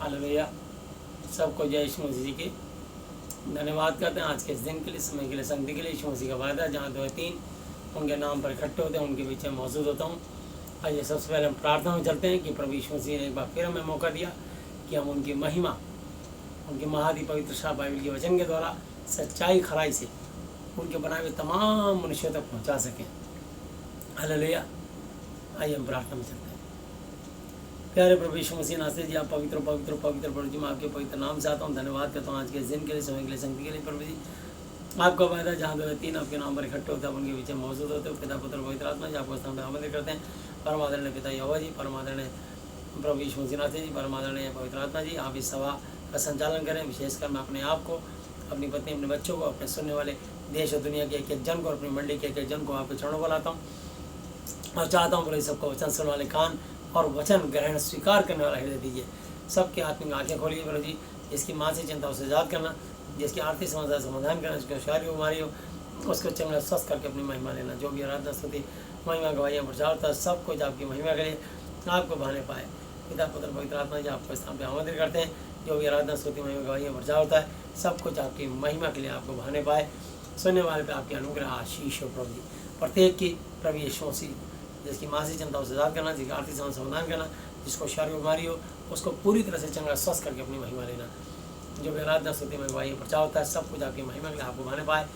Hallelujah. सबको जय यीशु मसीह जी के धन्यवाद करते हैं आज के इस दिन के लिए, समय के लिए, संगति के लिए। यीशु मसीह का वायदा जहाँ 2 या 3 उनके नाम पर इकट्ठे होते हैं उनके बीच में मौजूद होता हूँ। आइए सबसे पहले हम प्रार्थना में चलते हैं कि प्रभु यीशु मसीह ने एक बार फिर हमें मौका दिया कि हम उनकी महिमा, उनकी महादी पवित्र शाह बाइबल के वचन के द्वारा सच्चाई खराई से उनके बनाए हुए तमाम मनुष्यों तक पहुँचा सकें। हालेलुया। आइए हम प्रार्थना में चलते हैं। प्यारे प्रभु यीशु मसीह नासरी जी, आप पवित्र पवित्र पवित्र प्रभु जी, मैं आपके पवित्र नाम से आता हूँ। धन्यवाद करता हूँ आज के इस दिन के लिए, समय के लिए, संगति के लिए। प्रभु जी, आपका वायदा जहाँ 2 या 3 आपके नाम पर इकट्ठे होते हैं उनके बीच में मौजूद होते हो। पिता पुत्र पवित्र आत्मा जी, आपको स्थान पर आमंत्रित करते हैं। परमादरणीय पिता यहोवा जी, परमादरणीय प्रभु यीशु मसीह नासरी जी, परमादरणीय पवित्र आत्मा जी, आप इस सभा का संचालन करें। विशेषकर मैं अपने आप को, अपनी पत्नी, अपने बच्चों को, अपने सुनने वाले देश और दुनिया के एक एक जन को, अपनी मंडली के एक एक जन को आपके चरणों को लाता हूँ और चाहता हूँ प्रभु सबको वचन सुनने वाले कान और वचन ग्रहण स्वीकार करने वाला हृदय दीजिए। सबके आत्मिक आंखें खोलिए प्रभु जी। जिसकी मानसिक चिंता उसे आजाद करना, जिसकी आर्थिक समस्या समाधान करना, जिसकी शारीरिक बीमारी हो उसको चंगा स्वस्थ करके अपनी महिमा लेना। जो भी आराधना स्तुति महिमा गवाहियाँ प्रचार होता है सब कुछ आपकी महिमा के लिए आपको भाने पाए। पिता पुत्र पवित्र आत्मा जी, आपको स्थान पर आमंत्रित करते हैं। जो भी आराधना स्तुति महिमा गवाहियाँ प्रचार होता है सब कुछ आपकी महिमा के लिए आपको भाने पाए। सुनने वाले पे आपकी अनुग्रह आशीष हो प्रभु जी। प्रत्येक की प्रभु यीशु मसीह, जिसकी मानसिक चिंता उसे आजाद करना, जिसकी आर्थिक समस्या समाधान करना, जिसको शारीरिक बीमारी हो उसको पूरी तरह से चंगा स्वस्थ करके अपनी महिमा लेना। जो भी आराधना स्तुति में गवाही प्रचार होता है सब कुछ आपकी महिमा के लिए आपको भाने पाए।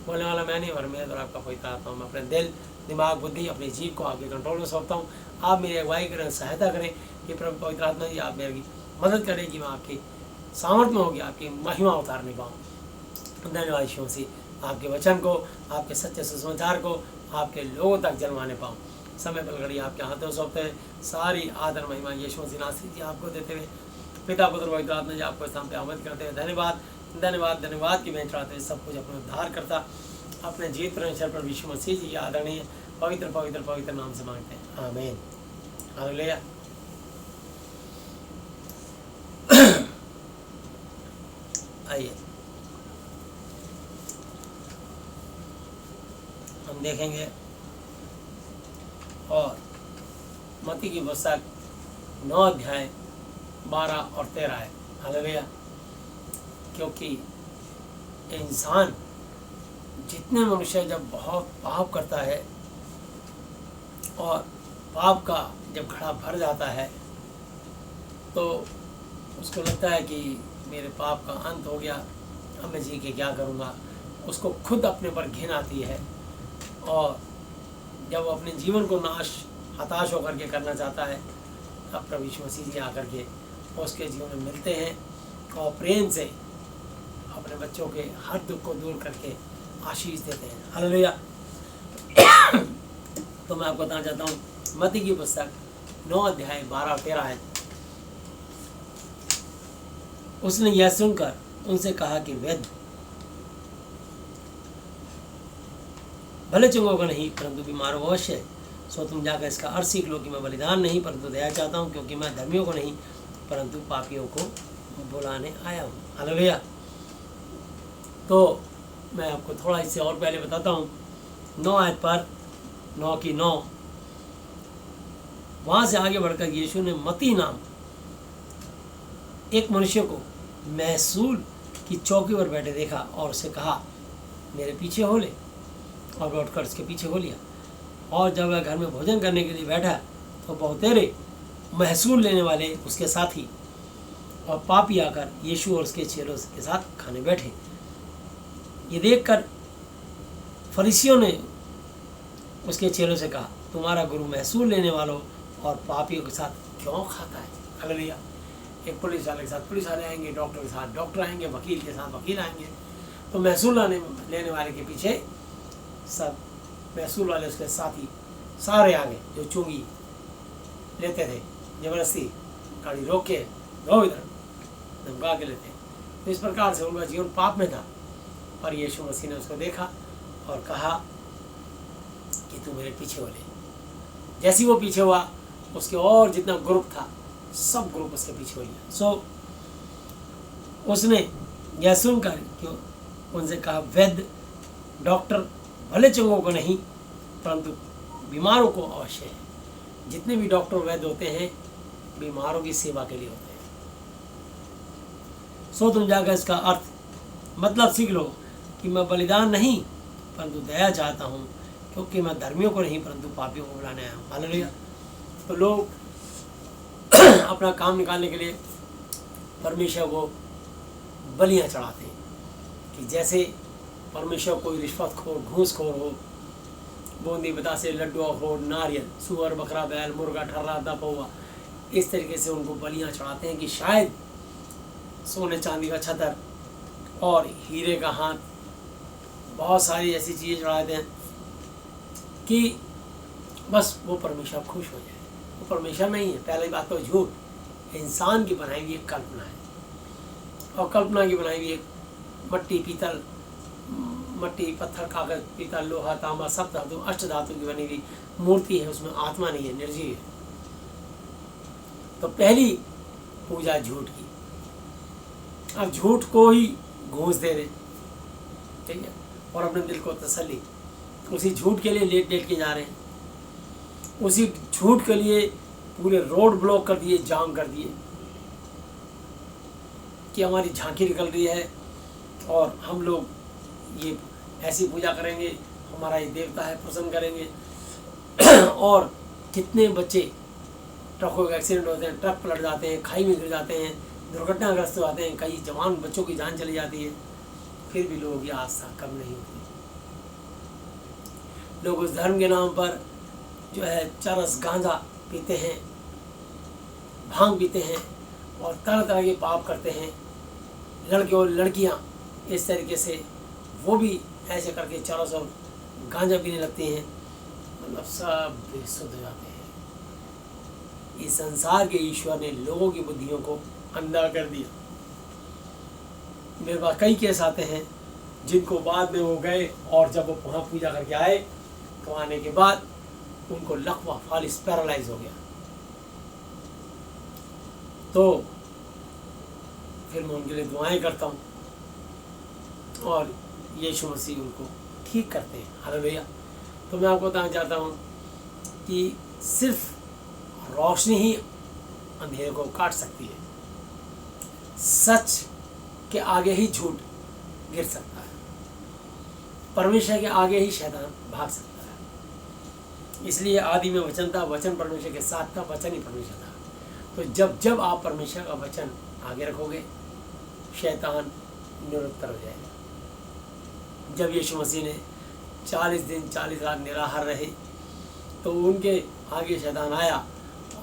बोलने वाला मैं नहीं, और मैं और आपका पवित्र आत्मा, मैं अपने दिल, दिमाग, बुद्धि, अपने जीव को आपके कंट्रोल में सौंपता हूँ। आप मेरी अगुवाई करें, सहायता करें कि प्रभु पवित्र आत्मा जी आप मेरी मदद करें कि मैं आपकी सामर्थ्य में होगी आपकी महिमा उतारने पाऊँ। धन्यवाद यीशु मसीह, आपके वचन को, आपके सच्चे सुसमाचार को आपके लोगों तक जलवाने पाऊँ। समय पर घड़ी आपके हाथों सौंपते हैं। सारी आदर महिमा यीशु मसीह नासरी जी आपको देते हुए पिता पुत्र पवित्र आत्मा जी आपको स्थान पे आमंत्रित करते हुए धन्यवाद धन्यवाद धन्यवाद की बेंच चढ़ाते हुए सब कुछ अपने उद्धार करता अपने जीवित परमेश्वर पर यीशु मसीह जी आदरणीय पवित्र पवित्र पवित्र नाम से मांगते हैं, आमीन। हालेलुया। आइए हम देखेंगे और मत्ती की पुस्तक 9 अध्याय 12 और 13 है। हालेलुया। क्योंकि इंसान, जितने मनुष्य जब बहुत पाप करता है और पाप का जब घड़ा भर जाता है तो उसको लगता है कि मेरे पाप का अंत हो गया, अब मैं जी के क्या करूँगा। उसको खुद अपने पर घिन आती है और जब वो अपने जीवन को नाश हताश होकर के करना चाहता है तब प्रभु यीशु मसीह जी आकर के उसके जीवन में मिलते हैं और प्रेम से अपने बच्चों के हर दुख को दूर करके आशीष देते हैं। हालेलुया। तो मैं आपको बताना चाहता हूँ मत्ती की पुस्तक 9 अध्याय 12 और 13 है। उसने यह सुनकर उनसे कहा कि वैद्य, भले चंगों को नहीं परंतु बीमारों को अवश्य, सो तुम जाकर इसका अर्थ सीख लो कि मैं बलिदान नहीं परंतु दया चाहता हूँ, क्योंकि मैं धर्मियों को नहीं परंतु पापियों को बुलाने आया हूँ। हालेलुया। तो मैं आपको थोड़ा इससे और पहले बताता हूँ 9 आयत पर 9 की 9 वहाँ से आगे बढ़कर यीशु ने मत्ती नाम एक मनुष्य को महसूल की चौकी पर बैठे देखा और उसे कहा मेरे पीछे हो ले, और लौटकर उसके पीछे हो लिया। और जब वह घर में भोजन करने के लिए बैठा तो बहुतेरे महसूल लेने वाले उसके साथी और पापी आकर यीशु और उसके चेलों के साथ खाने बैठे। ये देखकर फरीसियों ने उसके चेलों से कहा, तुम्हारा गुरु महसूल लेने वालों और पापियों के साथ क्यों खाता है। हालेलुया। एक पुलिस वाले के साथ पुलिस वाले आएंगे, डॉक्टर के साथ डॉक्टर आएंगे, वकील के साथ वकील आएंगे। तो महसूल लेने वाले के पीछे सब महसूल वाले उसके साथी सारे आ गए जो चुंगी लेते थे, जबरदस्ती गाड़ी रोक के दो इधर धमका के लेते। तो इस प्रकार से उनका जीवन पाप में था। और यीशु मसीह ने उसको देखा और कहा कि तू मेरे पीछे हो ले। जैसे वो पीछे हुआ उसके और जितना ग्रुप था सब ग्रुप उसके पीछे हो लिया। सो उसने यह सुनकर क्यों उनसे कहा वैद्य, डॉक्टर भले चंगों को नहीं परंतु बीमारों को अवश्य है। जितने भी डॉक्टर वैद्य होते हैं बीमारों की सेवा के लिए होते हैं। सो तुम जाकर इसका अर्थ मतलब सीख लो कि मैं बलिदान नहीं परंतु दया चाहता हूँ, क्योंकि मैं धर्मियों को नहीं परंतु पापियों को बुलाने आया हूँ। हालेलुया। तो लोग अपना काम निकालने के लिए परमेश्वर को बलियाँ चढ़ाते हैं कि जैसे परमेश्वर कोई रिश्वतखोर घूसखोर हो, बूंदी बतासे लड्डू अखरोट नारियल सुअर बकरा बैल मुर्गा ठर्रा पौवा, इस तरीके से उनको बलियाँ चढ़ाते हैं कि शायद सोने चांदी का छतर और हीरे का हाथ, बहुत सारी ऐसी चीज़ें चढ़ाते हैं कि बस वो परमेश्वर खुश हो जाए। वो परमेश्वर नहीं है। पहली बात तो झूठ, इंसान की बनाई हुई एक कल्पना है, और कल्पना की बनाई हुई एक मट्टी पीतल मट्टी पत्थर कागज पीतल लोहा तांबा सब धातु अष्ट धातु की बनी हुई मूर्ति है, उसमें आत्मा नहीं है, निर्जीव है। तो पहली पूजा झूठ की। अब झूठ को ही घूस दे रहे, ठीक है, और अपने दिल को तसल्ली उसी झूठ के लिए लेट के जा रहे हैं। उसी झूठ के लिए पूरे रोड ब्लॉक कर दिए, जाम कर दिए कि हमारी झांकी निकल रही है और हम लोग ये ऐसी पूजा करेंगे, हमारा ये देवता है, प्रसन्न करेंगे। और कितने बच्चे ट्रकों के एक्सीडेंट होते हैं, ट्रक पलट जाते हैं, खाई में गिर जाते हैं, दुर्घटनाग्रस्त हो जाते हैं, कई जवान बच्चों की जान चली जाती है, फिर भी लोगों की आस्था कम नहीं होती। लोग उस धर्म के नाम पर जो है चरस गांजा पीते हैं, भांग पीते हैं और तरह तरह के पाप करते हैं। लड़के और लड़कियां इस तरीके से वो भी ऐसे करके चरस और गांजा पीने लगते हैं, मतलब सब बेसुध हो जाते हैं। इस संसार के ईश्वर ने लोगों की बुद्धियों को अंधा कर दिया। मेरे पास कई केस आते हैं जिनको बाद में वो गए और जब वो वहाँ पूजा करके आए तो आने के बाद उनको लकवा फालिस पैरालाइज हो गया। तो फिर मैं उनके लिए दुआएं करता हूँ और यीशु मसीह उनको ठीक करते हैं। हालेलुया। तो मैं आपको बताना चाहता हूँ कि सिर्फ रोशनी ही अंधेरे को काट सकती है। सच के आगे ही झूठ गिर सकता है, परमेश्वर के आगे ही शैतान भाग सकता है। इसलिए आदि में वचन था, वचन परमेश्वर के साथ था, वचन ही परमेश्वर था। तो जब जब आप परमेश्वर का वचन आगे रखोगे, शैतान निरुत्तर हो जाएगा। जब यीशु मसीह ने 40 दिन 40 रात निराहार रहे तो उनके आगे शैतान आया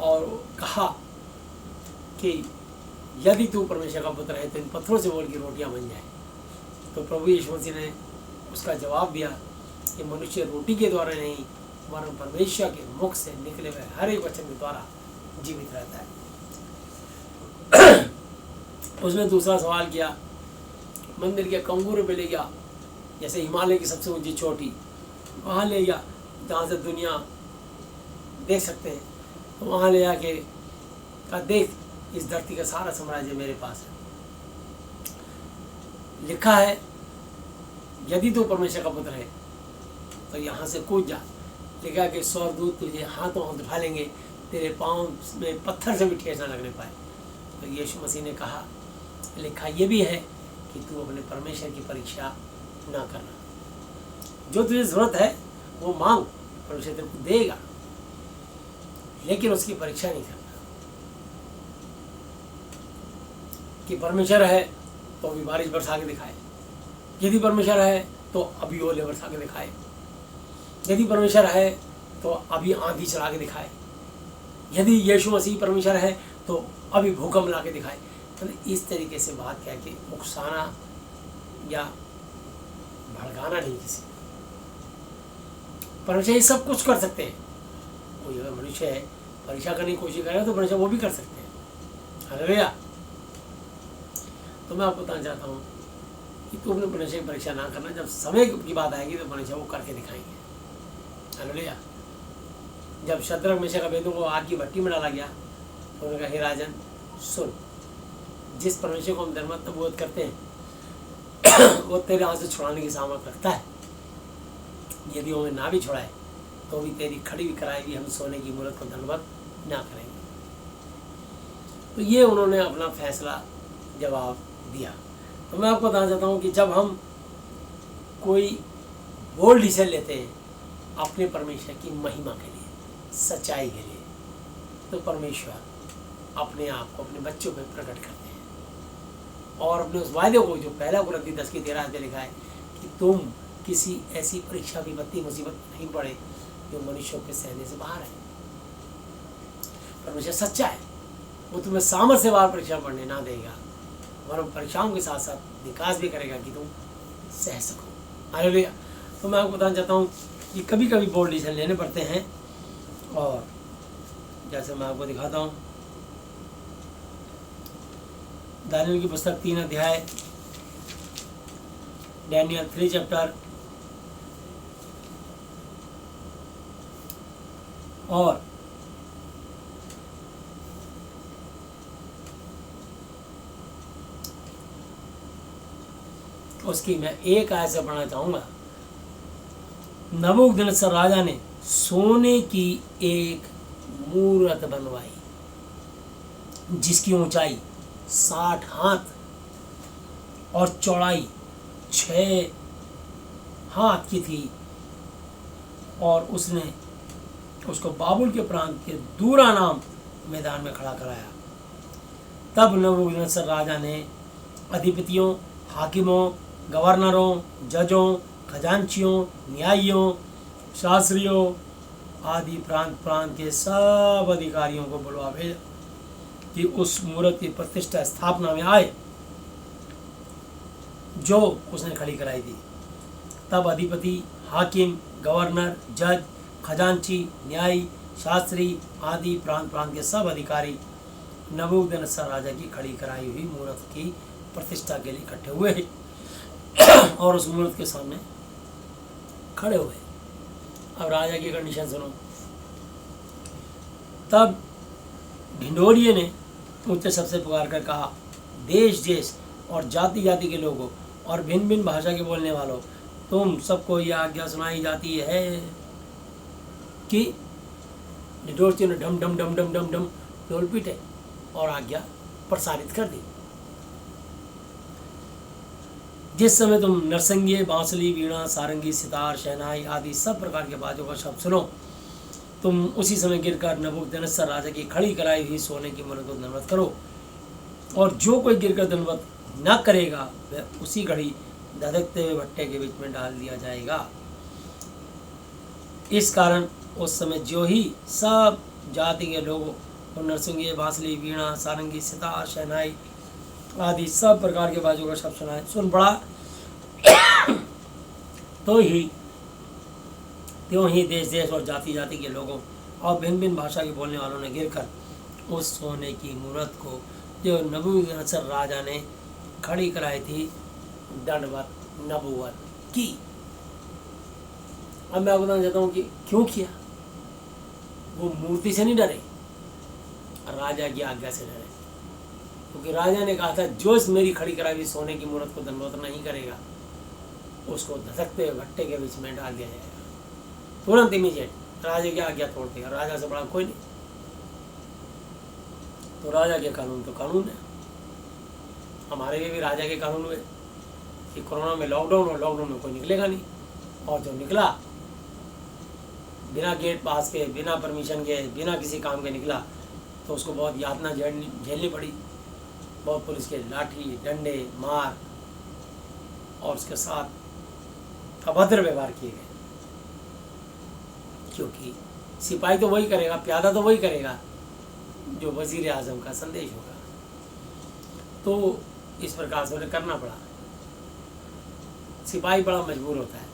और कहा कि यदि तू परमेश्वर का पुत्र है तो इन पत्थरों से बोल की रोटियां बन जाए। तो प्रभु यीशु मसीह ने उसका जवाब दिया कि मनुष्य रोटी के द्वारा नहीं वरन परमेश्वर के मुख से निकले हुए हर एक वचन के द्वारा जीवित रहता है। उसने दूसरा सवाल किया, मंदिर के कंगूरे पे ले गया, जैसे हिमालय की सबसे ऊंची चोटी, वहाँ ले गया जहाँ से दुनिया देख सकते हैं। तो वहाँ ले जाके कहा, देख इस धरती का सारा साम्राज्य मेरे पास है। लिखा है यदि तू परमेश्वर का पुत्र है तो यहाँ से कूद जा। लिखा कि स्वर्गदूत तुझे हाथों हाथ उठा लेंगे, तेरे पाँव में पत्थर से भी ठेस ना लगने पाए। तो यीशु मसीह ने कहा, लिखा ये भी है कि तू अपने परमेश्वर की परीक्षा ना करना। जो तुझे जरूरत है वो मांग, परमेश्वर तेरे को देगा, लेकिन उसकी परीक्षा नहीं करना। कि परमेश्वर है तो अभी बारिश बरसा के दिखाए, यदि परमेश्वर है तो अभी ओले बरसा के दिखाए, यदि परमेश्वर है तो अभी आंधी चला के दिखाए, यदि यीशु मसीह परमेश्वर है तो अभी भूकंप ला के दिखाए। तो इस तरीके से बात कह के उकसाना या भड़काना नहीं किसी। परमेश्वर ये सब कुछ कर सकते हैं। कोई अगर मनुष्य है परीक्षा करने की कोशिश करेगा तो परमेश्वर वो भी कर सकते हैं। हालेलुया। तो मैं आपको बताना चाहता हूँ कि तू अपने परमेश्वर की परीक्षा ना करना, जब समय की बात आएगी तो परमेश्वर वो करके दिखाएंगे। हालेलुया। जब शद्रक मेशक अबेदनगो को आग की भट्टी में डाला गया तो उन्होंने कहा, हे राजन सुन, जिस परमेश्वर को हम धर्मात्म बोध करते हैं वो तेरे हाथ से छुड़ाने की सामर्थ रखता है। यदि वो हमें ना भी छुड़ाए तो भी तेरी खड़ी भी कराएगी, हम सोने की मूर्त को धन्यवाद ना करेंगे। तो ये उन्होंने अपना फैसला जवाब दिया। तो मैं आपको बताना चाहता हूँ कि जब हम कोई बोल्ड डिसीजन लेते हैं अपने परमेश्वर की महिमा के लिए, सच्चाई के लिए, तो परमेश्वर अपने आप को अपने बच्चों में प्रकट करते हैं और अपने उस वायदे को, जो पहला कुरिन्थियों 10:13 में लिखा है कि तुम किसी ऐसी परीक्षा, विपत्ति, मुसीबत नहीं पड़े जो मनुष्यों के सहने से बाहर है। परमेश्वर सच्चा है, वो तुम्हें सामर्थ से बाहर परीक्षा पढ़ने ना देगा, वरन परीक्षाओं के साथ साथ विकास भी करेगा कि तुम सह सको। हालेलुया। तो मैं आपको बताना चाहता हूँ कि कभी कभी बोल्ड डिसीजन लेने पड़ते हैं, और जैसे मैं आपको दिखाता हूँ, दानियल की पुस्तक 3 अध्याय, डैनियल 3 चैप्टर, और उसकी मैं एक आयत से पढ़ना चाहूँगा। नबूकदनेस्सर राजा ने सोने की एक मूरत बनवाई जिसकी ऊंचाई 60 हाथ और चौड़ाई 6 हाथ की थी, और उसने उसको बाबुल के प्रांत के दूरा नाम मैदान में खड़ा कराया। तब नबूकदनेस्सर राजा ने अधिपतियों, हाकिमों, गवर्नरों, जजों, खजांचियों, न्यायियों, शास्त्रियों आदि प्रांत प्रांत के सब अधिकारियों को बुलवा भेजा कि उस मूर्त की प्रतिष्ठा स्थापना में आए जो उसने खड़ी कराई थी। तब अधिपति, हाकिम, गवर्नर, जज, खजांची, न्यायी, शास्त्री आदि प्रांत प्रांत के सब अधिकारी नबूकदनेस्सर राजा की खड़ी कराई हुई मूर्त की प्रतिष्ठा के लिए इकट्ठे हुए और उस मूर्त के सामने खड़े हुए। अब राजा की कंडीशन सुनो। तब ढिंढोरिये ने ऊंचे शब्द से पुकार कर कहा, देश देश और जाति जाति के लोगों और भिन्न भिन्न भाषा के बोलने वालों, तुम सबको यह आज्ञा सुनाई जाती है कि ढिंढोरिये ने ढम ढम ढम ढम ढम ढम ढोल पीटे और आज्ञा प्रसारित कर दी। जिस समय तुम नरसंगी, बांसुरी, वीणा, सारंगी, सितार, शहनाई आदि सब प्रकार के बाजों का शब्द सुनो, तुम उसी समय गिरकर नबूकदनेस्सर राजा की खड़ी कराई हुई सोने की मूर्त को दंडवत करो, और जो कोई गिरकर दंडवत न करेगा वह उसी घड़ी धधकते हुए भट्टे के बीच में डाल दिया जाएगा। इस कारण उस समय जो ही सब जाति के लोगों और नरसिंगी, बांसुरी, वीणा, सारंगी, सितार, शहनाई आदि सब प्रकार के बाजों का शब्द सुनाए सुन पड़ा, त्यों ही देश देश और जाति जाति के लोगों और भिन्न भिन्न भाषा के बोलने वालों ने गिरकर उस सोने की मूर्त को जो नबूकदनेस्सर राजा ने खड़ी कराई थी दंडवत नबूवत की। अब मैं आपको बताना चाहता हूँ कि क्यों किया। वो मूर्ति से नहीं डरे, राजा की आज्ञा से डरे, क्योंकि राजा ने कहा था जो इस मेरी खड़ी कराई हुई सोने की मूर्त को दंडवत नहीं करेगा उसको धधकते हुए भट्टे के बीच में डाल दिया जाएगा। तुरंत इमीडिएट राजा की आज्ञा तोड़ देगा, राजा से बड़ा कोई नहीं। तो राजा के कानून तो कानून है। हमारे लिए भी राजा के कानून हुए कि कोरोना में लॉकडाउन, और लॉकडाउन में कोई निकलेगा नहीं, और जो निकला बिना गेट पास के, बिना परमिशन के, बिना किसी काम के निकला तो उसको बहुत यातना झेलनी पड़ी। बहुत पुलिस के लाठी, डंडे, मार और उसके साथ अभद्र व्यवहार किए गए, क्योंकि सिपाही तो वही करेगा, प्यादा तो वही करेगा जो वजीर आजम का संदेश होगा। तो इस प्रकार से उन्हें करना पड़ा। सिपाही बड़ा मजबूर होता है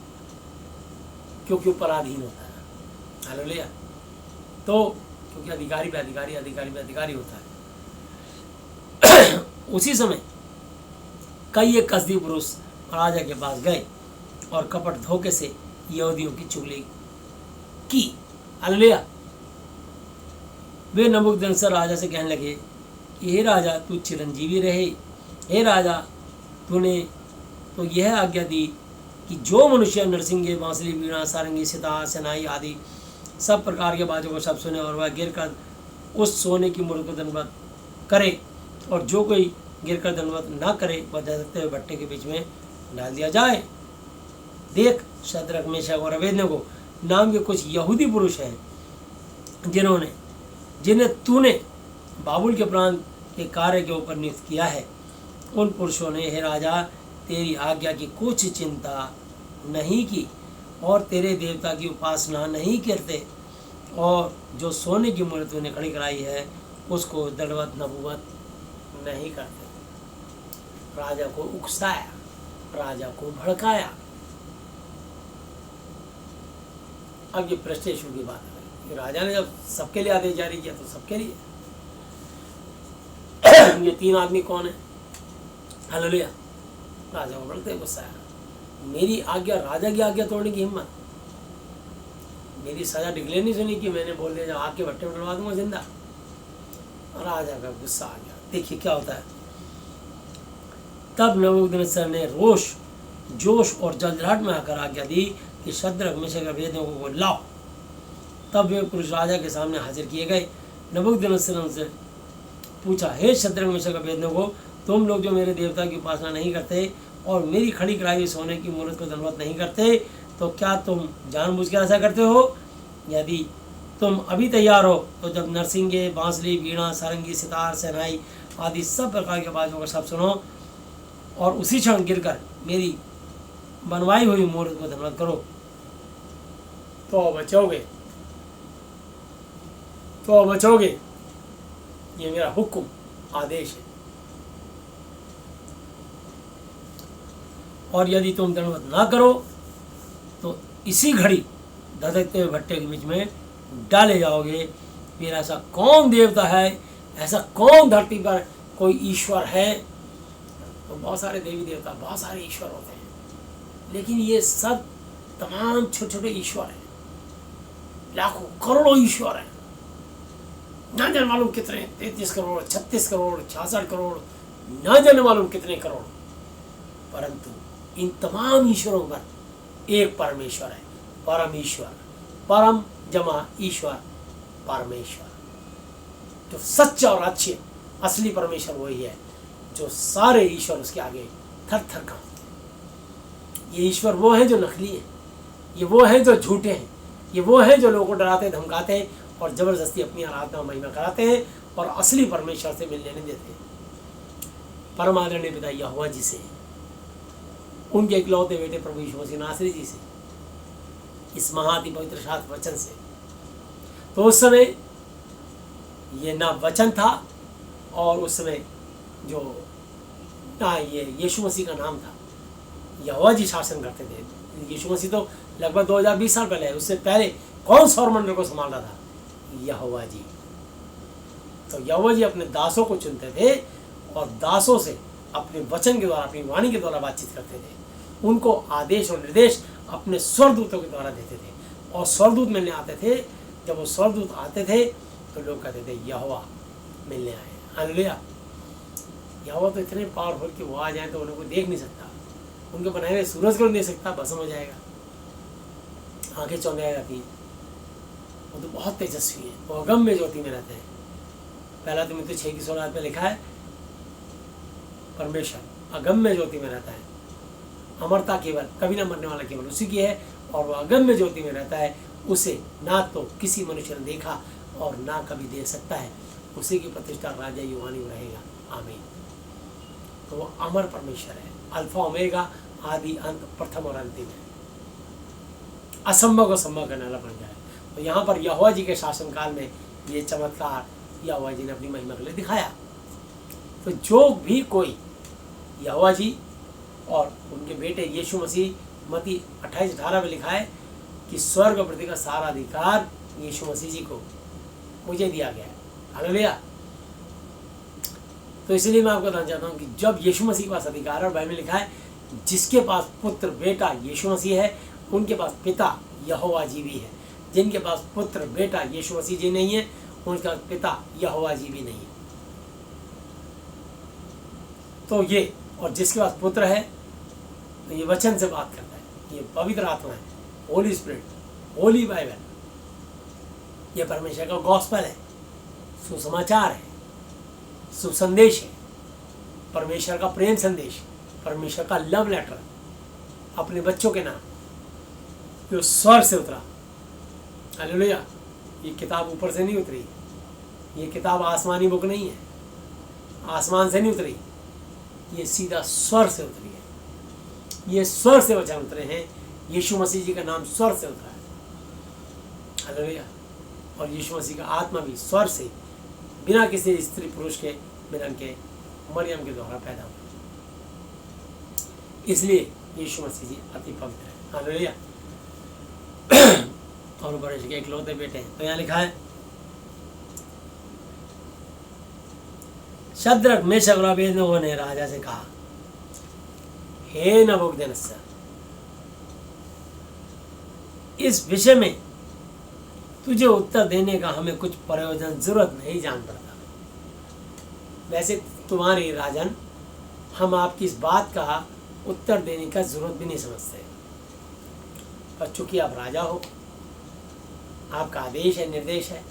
क्योंकि वो पराधीन होता है। हालेलुया। तो क्योंकि अधिकारी पे अधिकारी, अधिकारी पे अधिकारी होता है। उसी समय कई एक कसदी पुरुष राजा के पास गए और कपट धोखे से यहूदियों की चुगली की। हालेलुया। वे नबूकदनेस्सर राजा से कहने लगे कि हे राजा, तू चिरंजीवी रहे। हे राजा, तूने तो यह आज्ञा दी कि जो मनुष्य नरसिंगे, बांसुरी, वीणा, सारंगी, सितार, शहनाई आदि सब प्रकार के बाजों को शब्द सुने और वह गिरकर उस सोने की मूर्त को दंडवत करे, और जो कोई गिरकर दंडवत न करे वह धधकते हुए भट्टे के बीच में डाल दिया जाए। देख, शद्रक मेशक और अबेदनगो नाम के कुछ यहूदी पुरुष हैं जिन्हें तूने बाबुल के प्रांत के कार्य के ऊपर नियुक्त किया है। उन पुरुषों ने, हे राजा, तेरी आज्ञा की कुछ चिंता नहीं की और तेरे देवता की उपासना नहीं करते, और जो सोने की मूर्ति तूने खड़ी कराई है उसको दंडवत नबूवत नहीं करते। राजा को उकसाया, राजा को भड़काया। अब ये प्रश्न की बात है, राजा ने जब सबके लिए आदेश जारी किया तो सबके लिए। ये 3 आदमी कौन है? हालेलुया। राजा को बड़े गुस्सा आया, मेरी आज्ञा, राजा की आज्ञा तोड़ने की हिम्मत, मेरी सजा डिक्लेयर नहीं सुनी कि मैंने बोल दिया जब आग के भट्टे में डलवा दूंगा जिंदा। राजा का गुस्सा आ गया। देखिए क्या होता है। तब नबूकदनेस्सर ने रोष, जोश और जलजलाहट में आकर आज्ञा दी कि शद्रक मेशक अबेदनगो को लाओ। तब वे पुरुष राजा के सामने हाजिर किए गए। नबूकदनेस्सर ने उनसे पूछा, हे शद्रक मेशक अबेदनगो, तुम लोग जो मेरे देवता की उपासना नहीं करते और मेरी खड़ी कराई हुई सोने की मूर्ति को दंडवत नहीं करते, तो क्या तुम जानबूझकर ऐसा करते हो? यदि तुम अभी तैयार हो तो जब नरसिंगे, बांसुरी, वीणा, सारंगी, सितार, शहनाई आदि सब प्रकार के बाजों का शब्द सुनो और उसी क्षण गिरकर मेरी बनवाई हुई मूर्ति को दंडवत करो, तो बचोगे, तो बचोगे। ये मेरा हुक्म, आदेश है। और यदि तुम दंडवत ना करो तो इसी घड़ी धधकते हुए भट्टे के बीच में डाले जाओगे। फिर ऐसा कौन देवता है, ऐसा कौन धरती पर कोई ईश्वर है? तो बहुत सारे देवी देवता, बहुत सारे ईश्वर होते हैं, लेकिन ये सब तमाम छोटे छोटे ईश्वर हैं। लाखों करोड़ों ईश्वर हैं, ना जाने मालूम कितने, 33 करोड़, 36 करोड़, 66 करोड़, ना जाने मालूम कितने करोड़। परंतु इन तमाम ईश्वरों पर एक परमेश्वर है, परम ईश्वर। परम जमा ईश्वर, परमेश्वर, जो सच्चा और अच्छे असली परमेश्वर वही है, जो सारे ईश्वर उसके आगे थर थर कांपते हैं। ये ईश्वर वो हैं जो नकली हैं, ये वो हैं जो झूठे हैं, ये वो हैं जो लोगों को डराते धमकाते हैं और ज़बरदस्ती अपनी आराधना महिमा कराते हैं और असली परमेश्वर से मिलने नहीं देते। परम आदरणीय पिता यहोवा जी से, उनके इकलौते बेटे प्रभु यीशु मसीह नासरी जी से, इस महाअति पवित्र शास्त्र वचन से। तो उस समय ये ना वचन था और उस समय जो ना ये यीशु मसीह का नाम था, यहोवा जी शासन करते थे। यीशु मसीह तो लगभग 2020 साल पहले है, उससे पहले कौन सौरमंडल को संभाल रहा था? यहोवा जी। तो यहोवा जी अपने दासों को चुनते थे और दासों से अपने वचन के द्वारा, अपनी वाणी के द्वारा बातचीत करते थे। उनको आदेश और निर्देश अपने स्वर्गदूतों के द्वारा देते थे और स्वर्गदूत मिलने आते थे। जब वो स्वर्गदूत आते थे तो लोग कहते थे यहोवा मिलने आए। हालेलुया। यहोवा तो इतने पावरफुल कि वो आ जाए तो उन्हें कोई देख नहीं सकता, उनके बनाए हुए सूरज को नहीं देख सकता, भस्म हो जाएगा, आंखें चौंधिया जाती हैं। वो तो बहुत तेजस्वी है, वो अगम्य ज्योति में रहते हैं। पहला तिमुथी 6:16 में लिखा है, परमेश्वर अगम्य ज्योति में रहता है, अमरता केवल, कभी ना मरने वाला केवल उसी की है, और वह अगम्य ज्योति में रहता है। उसे ना तो किसी मनुष्य ने देखा और ना कभी देख सकता है। उसी की प्रतिष्ठा राजा युवानी रहेगा। आमीन। तो वो अमर परमेश्वर है, अल्फा ओमेगा, आदि अंत, प्रथम और अंतिम है, असंभव को संभव करने वाला बन जाए। तो यहाँ पर यहोवा जी के शासनकाल में ये चमत्कार यहोवा जी ने अपनी महिमा के लिए दिखाया। तो जो भी कोई यहोवा जी और उनके बेटे यीशु मसीह, मत्ती 28:18 में लिखा है कि स्वर्ग और पृथ्वी का सारा अधिकार यीशु मसीह जी को, मुझे दिया गया है। हालेलुया। तो इसलिए मैं आपको बताना चाहता हूँ कि जब यीशु मसीह के पास अधिकार है, और बाइबल में लिखा है जिसके पास पुत्र बेटा यीशु मसीह है उनके पास पिता यहोवा जी भी है। जिनके पास पुत्र बेटा यीशु मसीह जी नहीं है उनके पास पिता यहोवा जी भी नहीं है। तो ये, और जिसके पास पुत्र है तो ये वचन से बात करता है, ये पवित्र आत्मा है, होली स्पिरिट, होली बाइबल, ये परमेश्वर का गॉस्पेल है, सुसमाचार है, शुभ संदेश है। परमेश्वर का प्रेम संदेश, परमेश्वर का लव लेटर अपने बच्चों के नाम, जो स्वर्ग से उतरा। हालेलुया। ये किताब ऊपर से नहीं उतरी, ये किताब आसमानी बुक नहीं है, आसमान से नहीं उतरी, ये सीधा स्वर्ग से उतरी है। ये स्वर्ग से वचन उतरे हैं, यीशु मसीह जी का नाम स्वर्ग से उतरा है। हालेलुया। और यीशु मसीह का आत्मा भी स्वर्ग से, बिना किसी स्त्री पुरुष के मिलन के, मरियम के द्वारा पैदा हुआ। इसलिए यीशु मसीह जी अति पवित्र है। हालेलुया। और बड़े के इकलौते बेटे हैं। तो यहाँ लिखा है, शद्रक मेशक और अबेदनगो ने राजा से कहा, हे नबूकदनेस्सर, इस विषय में तुझे उत्तर देने का हमें कुछ प्रयोजन जरूरत नहीं जान पड़ता। वैसे तुम्हारी राजन, हम आपकी इस बात का उत्तर देने का जरूरत भी नहीं समझते, पर चूंकि आप राजा हो, आपका आदेश है, निर्देश है,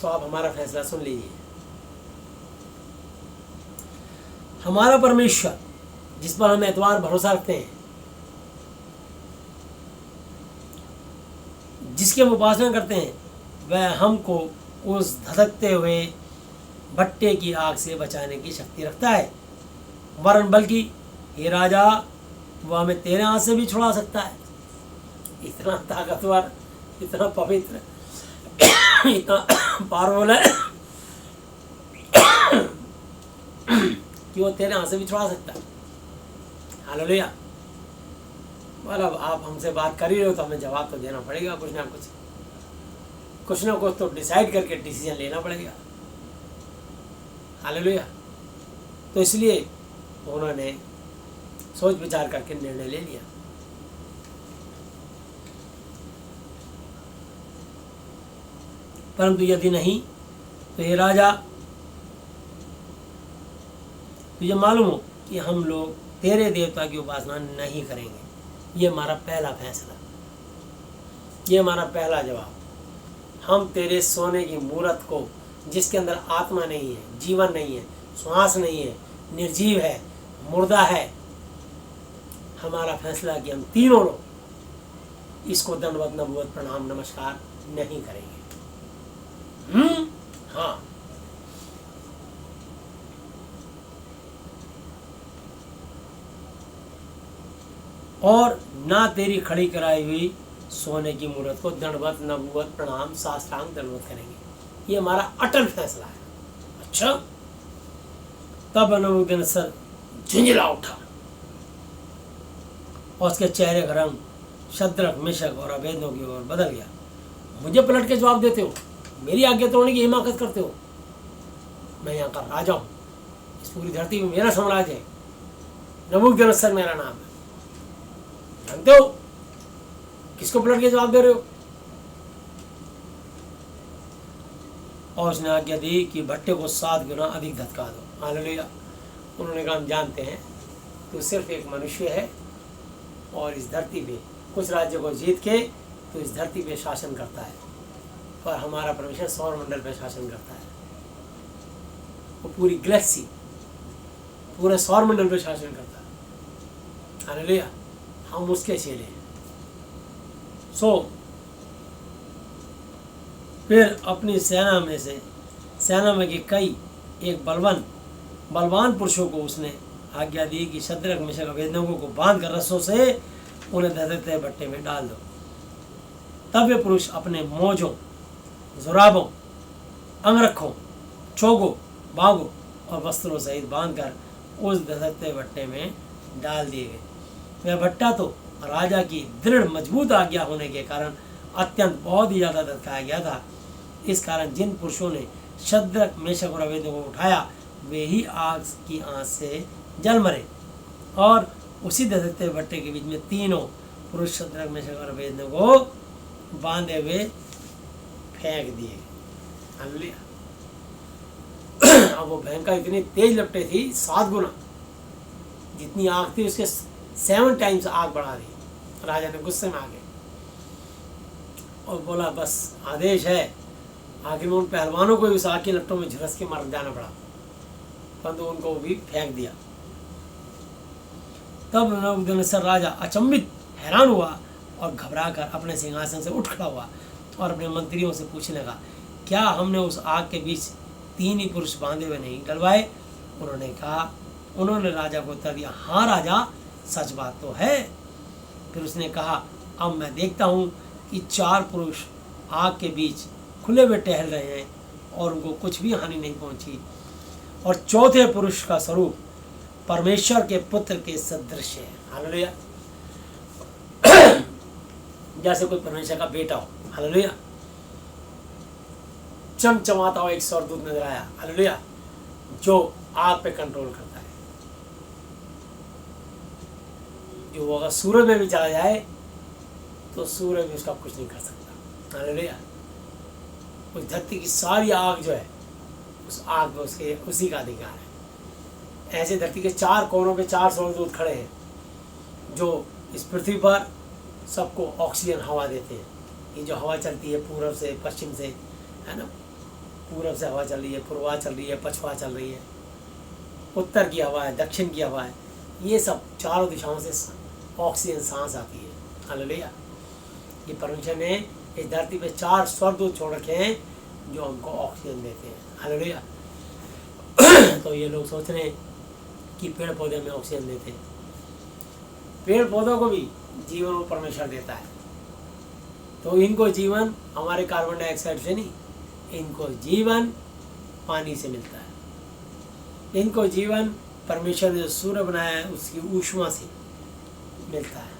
तो आप हमारा फैसला सुन लीजिए। हमारा परमेश्वर जिस पर हम एतवार भरोसा रखते हैं, जिसकी हम उपासना करते हैं, वह हमको उस धधकते हुए भट्टे की आग से बचाने की शक्ति रखता है। वरन बल्कि ये राजा, वह हमें तेरे हाथ से भी छुड़ा सकता है। इतना ताकतवर, इतना पवित्र, इतना पावरफुल है कि वो तेरे हाथ से भी छुड़ा सकता है। हालेलुया। मतलब आप हमसे बात कर ही रहे हो तो हमें जवाब तो देना पड़ेगा, कुछ ना कुछ तो डिसाइड करके डिसीजन लेना पड़ेगा। हालेलुया। तो इसलिए उन्होंने सोच विचार करके निर्णय ले लिया। परंतु यदि नहीं, तो ये राजा, तुझे मालूम हो कि हम लोग तेरे देवता की उपासना नहीं करेंगे। ये हमारा पहला फैसला, ये हमारा पहला जवाब। हम तेरे सोने की मूरत को, जिसके अंदर आत्मा नहीं है, जीवन नहीं है, श्वास नहीं है, निर्जीव है, मुर्दा है, हमारा फैसला कि हम तीनों लोग इसको दंडवत नबूवत प्रणाम नमस्कार नहीं करेंगे। हाँ, और ना तेरी खड़ी कराई हुई सोने की मूर्त को दंडवत नबूवत प्रणाम साष्टांग दंडवत करेंगे। ये हमारा अटल फैसला है। अच्छा, तब नबूकदनेस्सर झुंझला उठा और उसके चेहरे का रंग शद्रक मेशक और अबेदनगो की ओर बदल गया। मुझे पलट के जवाब देते हो, मेरी आज्ञा तोड़ने की हिमाकत करते हो। मैं यहाँ का राजा हूँ, इस पूरी धरती में मेरा साम्राज्य है, नबूकदनेस्सर मेरा नाम है। जानते हो किसको पलट के जवाब दे रहे हो? और उसने आज्ञा दी कि भट्टे को 7 गुना अधिक धधका दो। हालेलुया। उन्होंने कहा, हम जानते हैं तू सिर्फ एक मनुष्य है और इस धरती पे कुछ राज्य को जीत के तो इस धरती पे शासन करता है, पर हमारा परमेश्वर सौरमंडल पे शासन करता है। वो पूरी गैलेक्सी, पूरे सौरमंडल पे शासन करता है। हालेलुया। हम उसके चेले हैं। फिर अपनी सेना में के कई एक बलवान पुरुषों को उसने आज्ञा दी कि शद्रक मेशक अबेदनगो को बांध कर रस्सों से उन्हें धधकते भट्टे में डाल दो। तब वे पुरुष अपने मोजों, जुराबों, अंगरखों, चोगों, बागों और वस्त्रों सहित बांधकर उस धधकते भट्टे में डाल दिए गए। वह भट्टा तो राजा की दृढ़ मजबूत आज्ञा होने के कारण अत्यंत बहुत ही ज़्यादा धधकाया गया था। इस कारण जिन पुरुषों ने शद्रक मेशक और अबेदनगो को उठाया, वे ही आग की आंच से जल मरे। और उसी धधकते भट्टे के बीच में तीनों पुरुष शद्रक मेशक और अबेदनगो बांधे हुए फेंक दिए। हालेलुया। अब वो भयंकर इतनी तेज लपटे थी, 7 गुना जितनी आग थी उसके 7 टाइम्स आग बढ़ा दी। राजा ने गुस्से में आ गए और बोला, बस आदेश है। आखिर में उन पहलवानों को उस आग की लपटों में झुलस के मार जाना पड़ा। परंतु उनको भी फेंक दिया। तब नबूकदनेस्सर राजा अचंभित हैरान हुआ और घबराकर अपने सिंहासन से उठ खड़ा हुआ और अपने मंत्रियों से पूछने लगा, क्या हमने उस आग के बीच 3 ही पुरुष बांधे हुए नहीं डलवाए? उन्होंने राजा को उत्तर दिया, हाँ राजा, सच बात तो है। फिर उसने कहा, अब मैं देखता हूँ कि 4 पुरुष आग के बीच खुले हुए टहल रहे हैं और उनको कुछ भी हानि नहीं पहुंची, और चौथे पुरुष का स्वरूप परमेश्वर के पुत्र के सदृश है। हालेलुया। जैसे कोई परमेश्वर का बेटा हो। हालेलुया। चमचमाता हुआ एक स्वर्गदूत नजर आया। हालेलुया। जो आग पे कंट्रोल करता है। जो अगर सूरज में भी चला जाए तो सूरज भी उसका कुछ नहीं कर सकता। हालेलुया। उस धरती की सारी आग जो है, उस आग में उसके उसी का अधिकार है। ऐसे धरती के 4 कोनों पे 4 स्वर्गदूत खड़े हैं जो इस पृथ्वी पर सबको ऑक्सीजन हवा देते हैं। ये जो हवा चलती है पूर्व से पश्चिम से, है ना, पूर्व से हवा चल रही है, पूर्वा चल रही है, पछवा चल रही है, उत्तर की हवा है, दक्षिण की हवा है, ये सब चारों दिशाओं से ऑक्सीजन सांस आती है। हालेलुया। ये परमेश्वर ने इस धरती पे 4 स्वर्गदूत छोड़ रखे हैं जो हमको ऑक्सीजन देते हैं। हालेलुया। तो ये लोग सोच रहे हैं कि पेड़ पौधे में ऑक्सीजन देते हैं। पेड़ पौधों को भी जीवन वो परमेश्वर देता है। तो इनको जीवन हमारे कार्बन डाइऑक्साइड से नहीं, इनको जीवन पानी से मिलता है। इनको जीवन परमेश्वर ने जो सूर्य बनाया है उसकी ऊष्मा से मिलता है।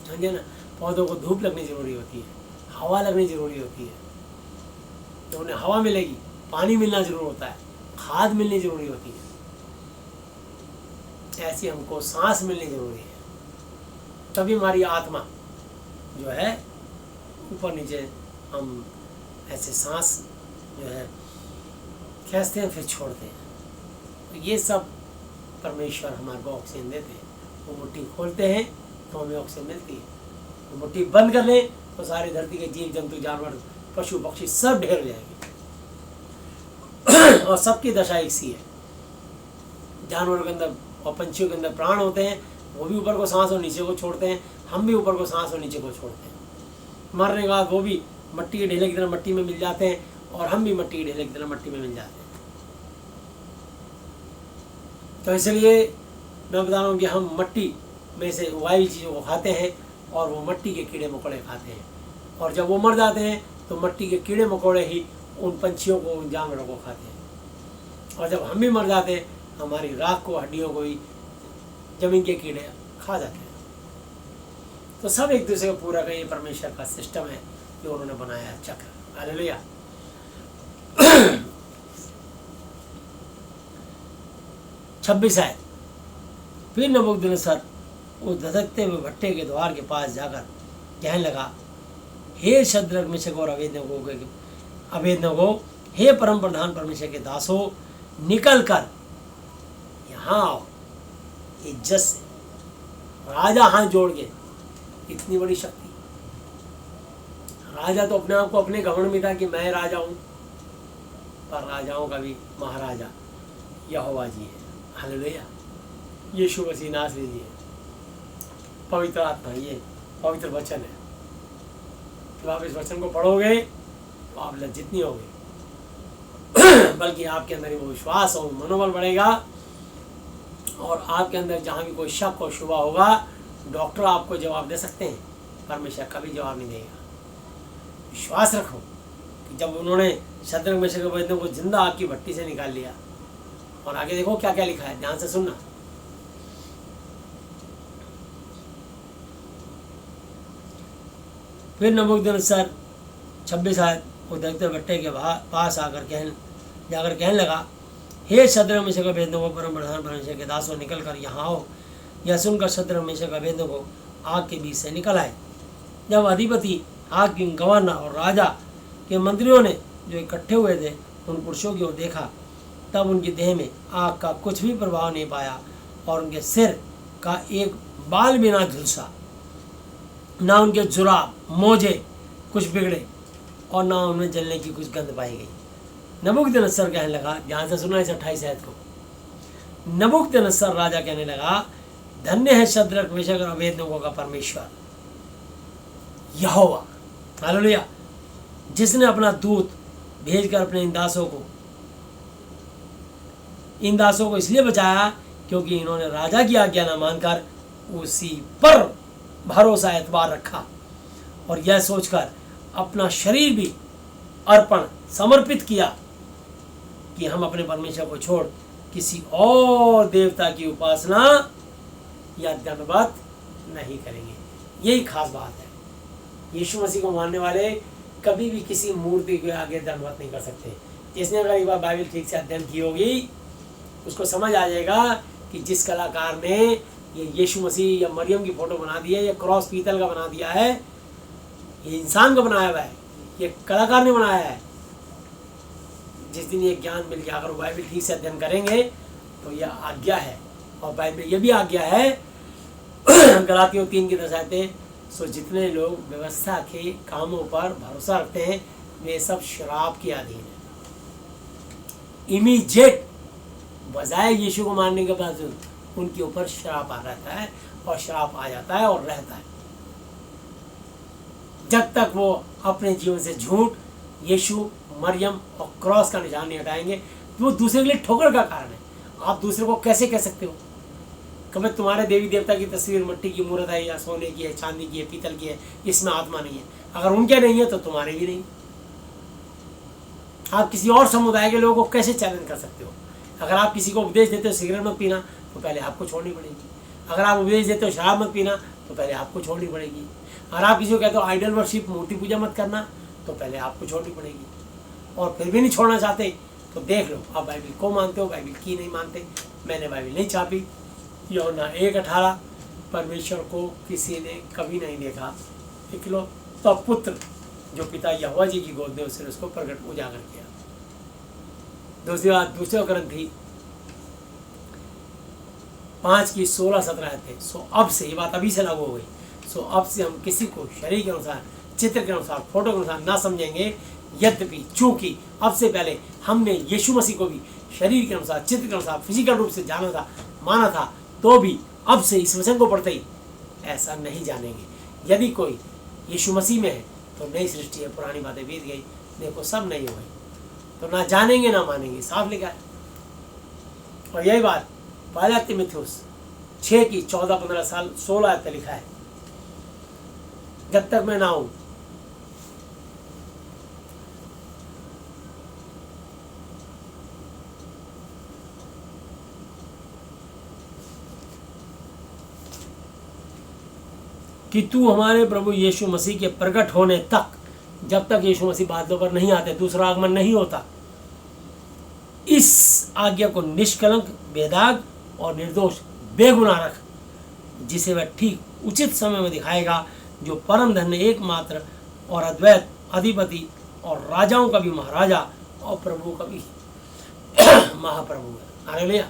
समझे ना। पौधों को धूप लगनी जरूरी होती है, हवा लगनी जरूरी होती है। तो उन्हें हवा मिलेगी, पानी मिलना जरूर होता है, खाद मिलनी जरूरी होती है। ऐसी हमको सांस मिलनी जरूरी है, तभी हमारी आत्मा जो है ऊपर नीचे हम ऐसे सांस जो है खींचते हैं फिर छोड़ते हैं। तो ये सब परमेश्वर हमारे को ऑक्सीजन देते हैं। वो मुट्ठी खोलते हैं तो हमें ऑक्सीजन मिलती है। वो मुट्ठी बंद कर लें तो सारी धरती के जीव जंतु जानवर पशु पक्षी सब ढेर हो जाएंगे। और सबकी दशा एक सी है। जानवरों के अंदर और पंछियों के अंदर प्राण होते हैं, वो भी ऊपर को सांस और नीचे को छोड़ते हैं, हम भी ऊपर को सांस और नीचे को छोड़ते हैं। मरने के बाद वो भी मट्टी के ढेले की तरह मट्टी में मिल जाते हैं और हम भी मट्टी के ढेले की तरह मट्टी में मिल जाते हैं। तो इसलिए मैं बता रहा हूँ कि हम मट्टी में से वायु चीज़ों को खाते हैं और वो मट्टी के कीड़े मकोड़े खाते हैं, और जब वो मर जाते हैं तो मट्टी के कीड़े मकोड़े ही उन पंछियों को, उन जानवरों को खाते हैं। और जब हम भी मर जाते हैं हमारी राख को, हड्डियों को ही जमीन के कीड़े खा जाते हैं। तो सब एक दूसरे को पूरा का ये परमेश्वर का सिस्टम है जो उन्होंने बनाया है, चक्र। हालेलुया। 26 है। फिर नबूकदनेस्सर उस धधकते हुए भट्टे के द्वार के पास जाकर कहने लगा, हे शद्रक मेशक और अबेदनगो, हे परम प्रधान परमेश्वर के दासो, निकल कर यहाँ आओ इज्जत से। राजा हाथ जोड़ के, इतनी बड़ी शक्ति। राजा तो अपने आप को अपने घमंड में था कि मैं राजा हूँ, पर राजाओं का भी महाराजा यहोवा जी है। हालेलुया। यीशु मसीह नासरी जी है, पवित्र आत्मा, ये पवित्र वचन है। जब आप इस वचन को पढ़ोगे तो आप लज्जित नहीं होगे, बल्कि आपके अंदर वो विश्वास और मनोबल बढ़ेगा। और आपके अंदर जहाँ भी कोई शक और शुबा होगा, डॉक्टर आपको जवाब दे सकते हैं, परमेश्वर कभी जवाब नहीं देगा। विश्वास रखो कि जब उन्होंने शद्रक मेशक अबेदनगो को जिंदा आग की भट्टी से निकाल लिया, और आगे देखो क्या क्या लिखा है, ध्यान से सुनना। फिर नबूकदनेस्सर 26 आयत वो दगते भट्टे के पास आकर कहने लगा, हे शद्रक मेशक अबेदनगो, परम प्रधान परमेश्वर के दासों, निकल कर यहाँ आओ। यह सुनकर शद्रक मेशक अबेदनगो आग के बीच से निकल आए। जब अधिपति, हाकिम, गवर्नर और राजा के मंत्रियों ने जो इकट्ठे हुए थे उन पुरुषों की ओर देखा, तब उनकी देह में आग का कुछ भी प्रभाव नहीं पाया, और उनके सिर का एक बाल भी ना झुलसा, ना उनके जुराब मोजे कुछ बिगड़े, और ना उनमें जलने की कुछ गंध पाई गई। नबूकदनेस्सर कहने लगा, ध्यान से सुना इस 28 आयत को, नबूकदनेस्सर राजा कहने लगा, धन्य है शद्रक मेशक और अबेदनगो का परमेश्वर यहोवा, हालेलुया, जिसने अपना दूत भेजकर अपने इन दासों को इसलिए बचाया क्योंकि इन्होंने राजा की आज्ञा न मानकर उसी पर भरोसा एतबार रखा और यह सोचकर अपना शरीर भी अर्पण समर्पित किया कि हम अपने परमेश्वर को छोड़ किसी और देवता की उपासना या दंडवत नहीं करेंगे। यही खास बात है। यीशु मसीह को मानने वाले कभी भी किसी मूर्ति के आगे दंडवत नहीं कर सकते। जिसने अगर एक बार बाइबल ठीक से अध्ययन की होगी उसको समझ आ जाएगा कि जिस कलाकार ने ये यीशु मसीह या मरियम की फोटो बना दी है, ये क्रॉस पीतल का बना दिया है, ये इंसान का बनाया हुआ है, ये कलाकार ने बनाया है। जिस दिन ये ज्ञान मिल गया, अगर वो बाइबल ठीक से अध्ययन करेंगे तो यह आज्ञा है। और बाइबल ये भी आज्ञा है गलातियों 3 की 10 आयतें, सो जितने लोग व्यवस्था के कामों पर भरोसा रखते हैं वे सब श्राप के अधीन है। इमीडिएट बजाय यीशु को मानने के बाद उनके ऊपर श्राप आ रहता है और श्राप आ जाता है और रहता है जब तक वो अपने जीवन से झूठ, यीशु, मरियम और क्रॉस का निशान नहीं हटाएंगे। तो वो दूसरे के लिए ठोकर का कारण है। आप दूसरे को कैसे कह सकते हो कभी तुम्हारे देवी देवता की तस्वीर मिट्टी की मूर्त है या सोने की है, चांदी की है, पीतल की है, इसमें आत्मा नहीं है। अगर उनके नहीं है तो तुम्हारे भी नहीं। आप किसी और समुदाय के लोगों को कैसे चैलेंज कर सकते हो? अगर आप किसी को उपदेश देते हो सिगरेट मत पीना तो पहले आपको छोड़नी पड़ेगी। अगर आप उपदेश देते हो शराब मत पीना तो पहले आपको छोड़नी पड़ेगी। अगर आप किसी को कहते हो आइडल वर्शिप, मूर्ति पूजा मत करना तो पहले आपको छोड़नी पड़ेगी। और फिर भी नहीं छोड़ना चाहते तो देख लो आप बाइबल को मानते हो, बाइबल की नहीं मानते। मैंने बाइबल नहीं छापी। यूहन्ना 1:18, परमेश्वर को किसी ने कभी नहीं देखा, इकलौता पुत्र जो पिता यहोवा जी की गोद में उसने उसको प्रकट उजागर किया। दूसरी बात, दूसरे कोरिन्थी 5 की 16-17 आयतें। सो अब से, ये बात अभी से लागू हो गई, सो अब से हम किसी को शरीर के अनुसार, चित्र के अनुसार, फोटो के अनुसार ना समझेंगे। यद्यपि चूंकि अब से पहले हमने यीशु मसीह को भी शरीर के अनुसार, चित्र के अनुसार, फिजिकल रूप से जाना था, माना था, तो भी अब से इस वचन को पढ़ते ही ऐसा नहीं जानेंगे। यदि कोई यीशु मसीह में है तो नई सृष्टि है, पुरानी बातें बीत गई, देखो सब नहीं हो गई। तो ना जानेंगे ना मानेंगे, साफ लिखा है। और यही बात पहला तीमुथियुस 6 की 14-15-16 आयत लिखा है, जब तक मैं ना हूं कि तू हमारे प्रभु यीशु मसीह के प्रकट होने तक, जब तक यीशु मसीह बादलों पर नहीं आते, दूसरा आगमन नहीं होता, इस आज्ञा को निष्कलंक, बेदाग और निर्दोष बेगुनाह रख, जिसे वह ठीक उचित समय में दिखाएगा, जो परम धन्य, एकमात्र और अद्वैत अधिपति और राजाओं का भी महाराजा और प्रभु का भी महाप्रभु है। हालेलुया।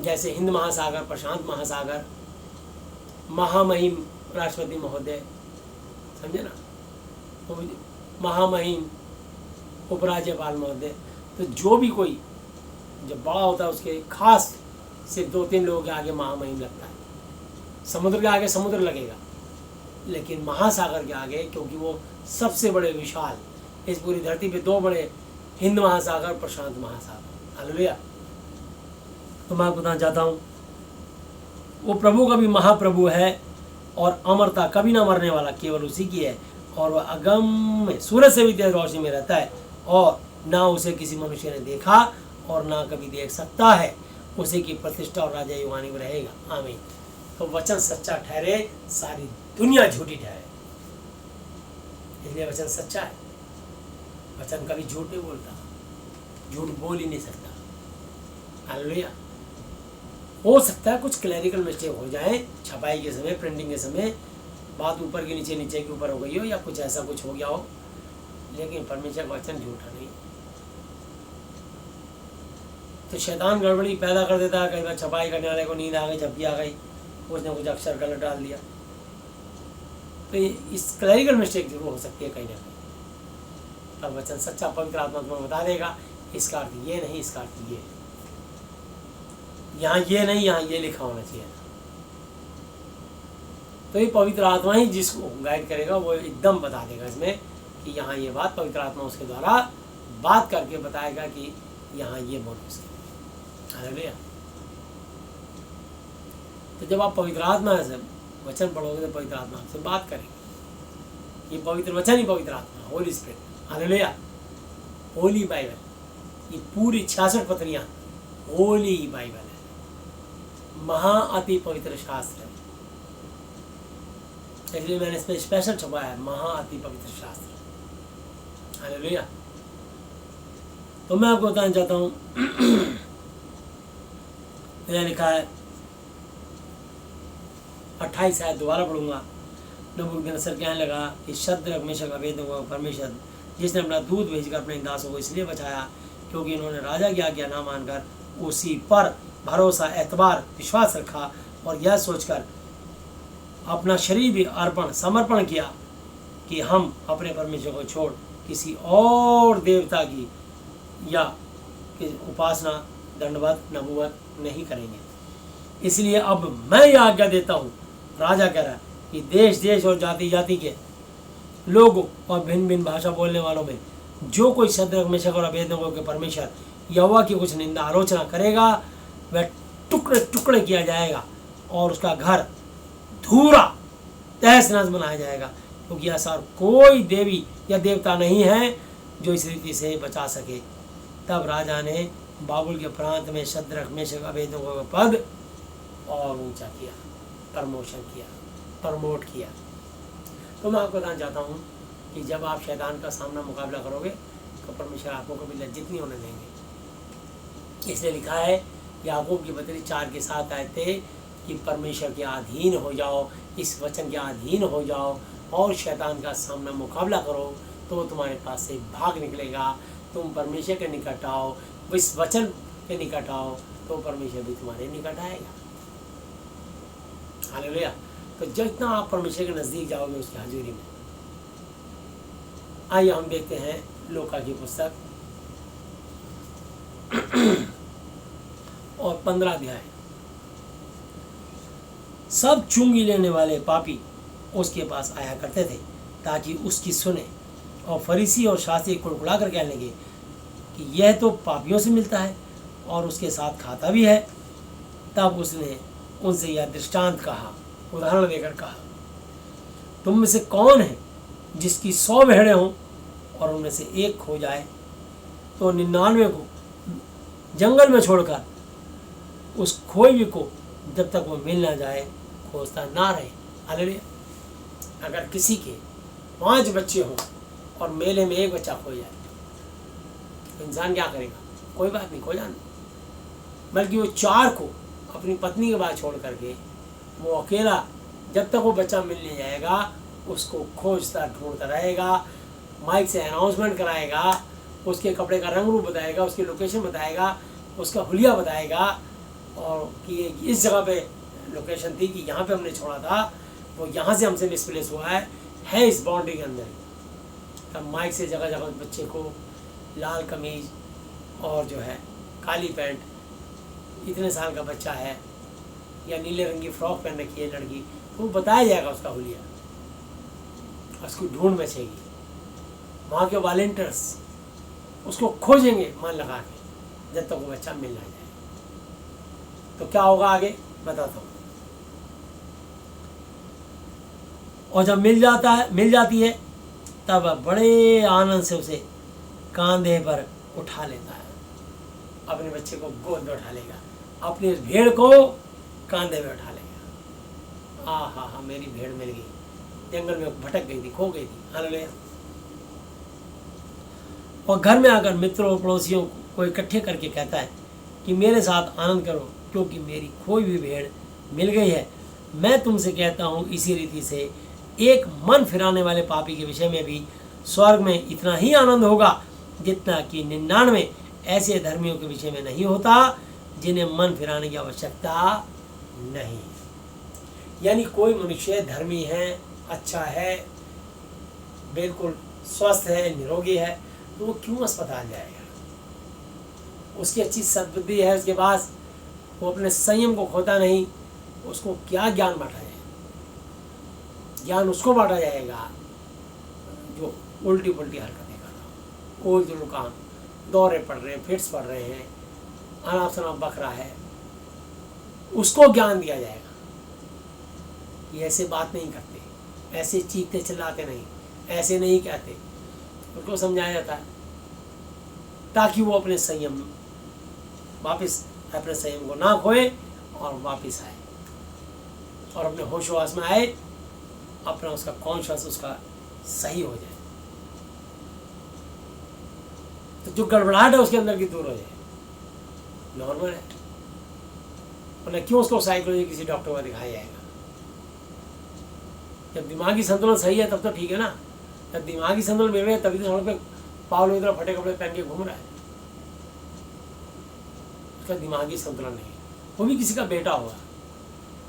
जैसे हिंद महासागर, प्रशांत महासागर, महामहिम राष्ट्रपति महोदय, समझे ना, तो महामहिम उपराज्यपाल महोदय, तो जो भी कोई जब बड़ा होता है उसके खास सिर्फ 2-3 लोगों के आगे महामहिम लगता है। समुद्र के आगे समुद्र लगेगा, लेकिन महासागर के आगे, क्योंकि वो सबसे बड़े विशाल, इस पूरी धरती पे 2 बड़े, हिंद महासागर, प्रशांत महासागर। हालेलुया। तो मैं बताना चाहता हूँ वो प्रभु का भी महाप्रभु है और अमरता कभी ना मरने वाला केवल उसी की है, और वह अगम में सूरज से भी तेज रोशनी में रहता है और ना उसे किसी मनुष्य ने देखा और ना कभी देख सकता है। उसी की प्रतिष्ठा और राजा युगानी में रहेगा। आमीन। तो वचन सच्चा ठहरे, सारी दुनिया झूठी ठहरे, इसलिए वचन सच्चा है। वचन कभी झूठ नहीं बोलता, झूठ बोल ही नहीं सकता। हालेलुया। हो सकता है कुछ क्लैरिकल मिस्टेक हो जाए, छपाई के समय, प्रिंटिंग के समय, बात ऊपर के नीचे, नीचे के ऊपर हो गई हो, या कुछ ऐसा कुछ हो गया हो, लेकिन परमेश्वर का वचन झूठा नहीं। तो शैतान गड़बड़ी पैदा कर देता है। कई बार छपाई करने वाले को नींद आ गई, झपकी आ गई, उसने कुछ अक्षर गलत डाल दिया, तो इस क्लैरिकल मिस्टेक जरूर हो सकती है कहीं ना कहीं। तब वचन सच्चा पवित्र आत्मा तुम्हें बता देगा इसका अर्थ ये नहीं, इसका अर्थ ये है। यहाँ ये नहीं, यहाँ ये लिखा होना चाहिए। तो ये पवित्र आत्मा ही जिसको गाइड करेगा वो एकदम बता देगा इसमें कि यहाँ ये बात, पवित्र आत्मा उसके द्वारा बात करके बताएगा कि यहाँ ये बोलो इसके। हालेलुया। तो जब आप पवित्र आत्मा से वचन पढ़ोगे तो पवित्र आत्मा आपसे बात करेगी। ये पवित्र वचन ही पवित्र आत्मा, Holi spirit. Hallelujah. Holi Bible, ये पूरी 66 पत्रियाँ होली बाइबल है, महा अति पवित्र शास्त्र है। इसलिए मैंने इस पर स्पेशल छुपाया है, महा अति पवित्र शास्त्र। हालेलुया। तो मैं आपको बताना चाहता हूँ, मैंने लिखा है 28 आयत दोबारा पढ़ूंगा। नबूकदनेस्सर कहने लगा कि शद्रक मेशक अबेदनगो परमेश्वर जिसने अपना दूध भेजकर अपने दासों को इसलिए बचाया क्योंकि इन्होंने राजा की आज्ञा ना मानकर उसी पर भरोसा, एतबार, विश्वास रखा और यह सोचकर अपना शरीर भी समर्पण किया कि हम अपने परमेश्वर को छोड़ किसी और देवता की या उपासना, दंडवत, नबूवत नहीं करेंगे। इसलिए अब मैं यह आज्ञा देता हूँ, राजा कह रहा है, कि देश देश और जाति जाति के लोगों और भिन्न भिन्न भाषा बोलने वालों में जो कोई शद्रक मेशक और अबेदनगो के परमेश्वर यहोवा की कुछ निंदा आलोचना करेगा वह टुकड़े टुकड़े किया जाएगा और उसका घर धूरा तहस नहस बनाया जाएगा, क्योंकि ऐसा कोई देवी या देवता नहीं है जो इस रीति से बचा सके। तब राजा ने बाबुल के प्रांत में शद्रक मेशक अबेदनगो का पद और ऊंचा किया, प्रमोशन किया, प्रमोट किया। तो मैं आपको बताना चाहता हूँ कि जब आप शैतान का सामना मुकाबला करोगे तो परमेश्वर आपको कभी लज्जित नहीं होने देंगे। इसलिए लिखा है याकूब की पत्री 4:7 आए थे कि परमेश्वर के अधीन हो जाओ, इस वचन के अधीन हो जाओ और शैतान का सामना मुकाबला करो तो तुम्हारे पास से भाग निकलेगा। तुम परमेश्वर के निकट आओ, इस वचन के निकट आओ तो परमेश्वर भी तुम्हारे निकट आएगा। हालेलुया। तो जितना आप परमेश्वर के नज़दीक जाओगे उसकी हाजिरी में। आइए हम देखते हैं लूका की पुस्तक और 15 अध्याय। सब चुंगी लेने वाले पापी उसके पास आया करते थे ताकि उसकी सुने, और फरीसी और शास्त्री कुड़कुड़ा कर कहने लगे कि यह तो पापियों से मिलता है और उसके साथ खाता भी है। तब उसने उनसे यह दृष्टांत कहा, उदाहरण देकर कहा, तुम में से कौन है जिसकी 100 भेड़ें हों और उनमें से एक खो जाए तो 99 को जंगल में छोड़कर उस खोई हुई को जब तक वो मिल ना जाए खोजता ना रहे। हालेलुया। अगर किसी के 5 बच्चे हों और मेले में एक बच्चा खो जाए तो इंसान क्या करेगा? कोई बात नहीं, खो जाने, बल्कि वो 4 को अपनी पत्नी के बाद छोड़ करके वो अकेला जब तक वो बच्चा मिल नहीं जाएगा उसको खोजता ढूंढता रहेगा, माइक से अनाउंसमेंट कराएगा, उसके कपड़े का रंग रूप बताएगा, उसकी लोकेशन बताएगा, उसका हुलिया बताएगा, और कि इस जगह पे लोकेशन थी कि यहाँ पे हमने छोड़ा था, वो यहाँ से हमसे मिसप्लेस हुआ है इस बाउंड्री के अंदर। तब माइक से जगह जगह बच्चे को लाल कमीज और जो है काली पैंट, इतने साल का बच्चा है या नीले रंग की फ्रॉक पहन रखी है लड़की, तो वो बताया जाएगा उसका हुलिया, उसको ढूंढ मचेगी। वहाँ के वॉलंटियर्स उसको खोजेंगे मन लगा के जब तक वो बच्चा मिल ना जाए। तो क्या होगा आगे बताता हूँ। और जब मिल जाती है तब बड़े आनंद से उसे कांधे पर उठा लेता है, अपने बच्चे को गोद में उठा लेगा, अपनी भेड़ को कांधे में उठा लेगा। हा मेरी भेड़ मिल गई, जंगल में भटक गई थी, खो गई थी। हालेलुया। और घर में आकर मित्रों और पड़ोसियों को इकट्ठे करके कहता है कि मेरे साथ आनंद करो क्योंकि मेरी खोई हुई भेड़ मिल गई है। मैं तुमसे कहता हूँ इसी रीति से एक मन फिराने वाले पापी के विषय में भी स्वर्ग में इतना ही आनंद होगा जितना कि 99 ऐसे धर्मियों के विषय में नहीं होता जिन्हें मन फिराने की आवश्यकता नहीं। यानी कोई मनुष्य धर्मी है, अच्छा है, बिल्कुल स्वस्थ है, निरोगी है, तो वो क्यों अस्पताल जाएगा? उसकी अच्छी सद्बुद्धि है उसके पास, वो अपने संयम को खोता नहीं, उसको क्या ज्ञान बांटा जाए? ज्ञान उसको बांटा जाएगा जो उल्टी पुल्टी हरकतें कर रहा हो, ओल जुलूकान, दौरे पड़ रहे हैं, फिट्स पड़ रहे हैं, अनाप शनाप बक रहा है, उसको ज्ञान दिया जाएगा। ये ऐसे बात नहीं करते, ऐसे चीखते चिल्लाते नहीं, ऐसे नहीं कहते, उनको समझाया जाता है ताकि वो अपने संयम वापस अपने संयम को ना खोए और वापस आए और अपने होशोवास में आए, अपना उसका कॉन्शियस उसका सही हो जाए, तो जो गड़बड़ाहट है उसके अंदर की दूर हो जाए, नॉर्मल है। और क्यों उसको साइकोलॉजी किसी डॉक्टर को दिखाया जाएगा? जब दिमागी संतुलन सही है तब तो ठीक है ना। जब दिमागी संतुलन बिगड़े तभी तो सड़क पे पावलों की तरह फटे कपड़े पहन के घूम रहा है। उसका दिमागी संतुलन नहीं, वो भी किसी का बेटा होगा,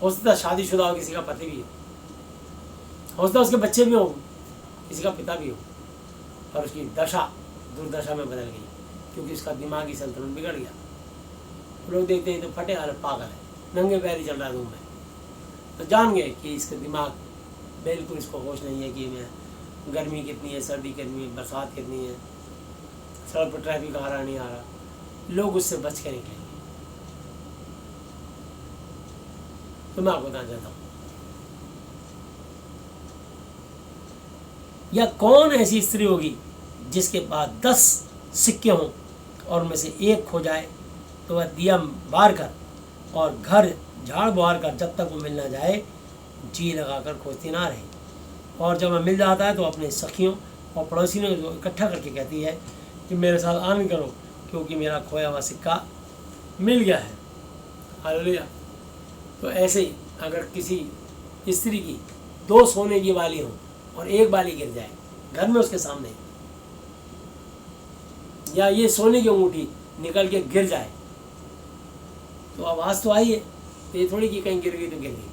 हो सकता है शादीशुदा हो, किसी का पति भी हो सकता है उसके बच्चे भी हो, किसी का पिता भी हो, पर उसकी दशा दुर्दशा में बदल गई क्योंकि उसका दिमागी संतुलन बिगड़ गया। लोग देखते हैं तो फटे हाल पागल है, नंगे पैर चल रहा है रूम में, तो जान गए कि इसका दिमाग बिल्कुल, इसको होश नहीं है कि मैं गर्मी कितनी है, सर्दी कितनी है, बरसात कितनी है, सड़क पर ट्रैफिक आ रहा नहीं आ रहा, लोग उससे बच के निकलेंगे। तो मैं आपको बताना चाहता हूँ, या कौन ऐसी स्त्री होगी जिसके पास 10 सिक्के हों और उनमें से एक खो जाए तो वह दिया बार कर और घर झाड़ बुहार कर जब तक वो मिल ना जाए जी लगाकर खोजती ना रहे, और जब वह मिल जाता है तो अपने सखियों और पड़ोसियों को इकट्ठा करके कहती है कि मेरे साथ आनंद करो क्योंकि मेरा खोया हुआ सिक्का मिल गया है। हालेलुया। तो ऐसे ही अगर किसी स्त्री की 2 सोने की वाली हो और एक वाली गिर जाए घर में उसके सामने, या ये सोने की अंगूठी निकल के गिर जाए, तो आवाज़ तो आई है, तो ये थोड़ी कि कहीं गिर गई तो गिर गई।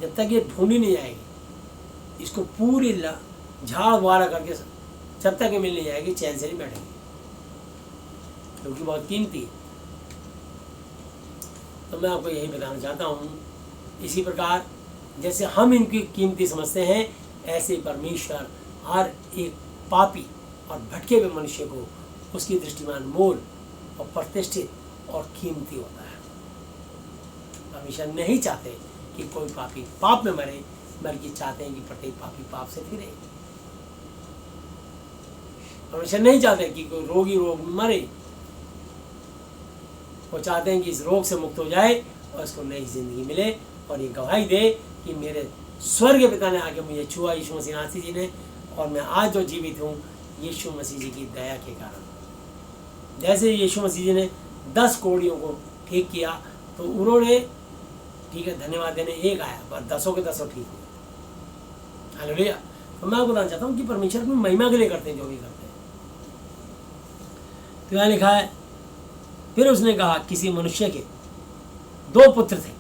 जब तक ये ढूंढी नहीं जाएगी, इसको पूरी झाड़ बुहारा करके जब तक ये मिल नहीं जाएगी चैन से नहीं बैठेगी, क्योंकि बहुत कीमती है। तो मैं आपको यही बताना चाहता हूँ, इसी प्रकार जैसे हम इनकी कीमती समझते हैं, ऐसे परमेश्वर हर एक पापी और भटके हुए मनुष्य को उसकी दृष्टिमान मोल और प्रतिष्ठित और कीमती होता है। परमेश्वर नहीं चाहते कि कोई पापी पाप में मरे, बल्कि चाहते हैं कि प्रत्येक पापी पाप से फिरे। परमेश्वर नहीं चाहते कि कोई रोगी रोग में मरे, वो चाहते हैं कि इस रोग से मुक्त हो जाए और इसको नई जिंदगी मिले और ये गवाही दे कि मेरे स्वर्ग पिता ने आके मुझे छुआ, यीशु मसीह नासी जी ने, और मैं आज जो जीवित हूँ यीशु मसीह जी की दया के कारण। जैसे यीशु मसीह जी ने 10 कोढ़ियों को ठीक किया तो उन्होंने ठीक है धन्यवाद देने एक आया, पर 10 के 10 ठीक हुए। हालेलुया। तो मैं आपको बताना चाहता हूँ कि परमेश्वर अपनी महिमा के लिए करते हैं जो भी करते हैं। तो यहाँ लिखा है, फिर उसने कहा किसी मनुष्य के 2 पुत्र थे,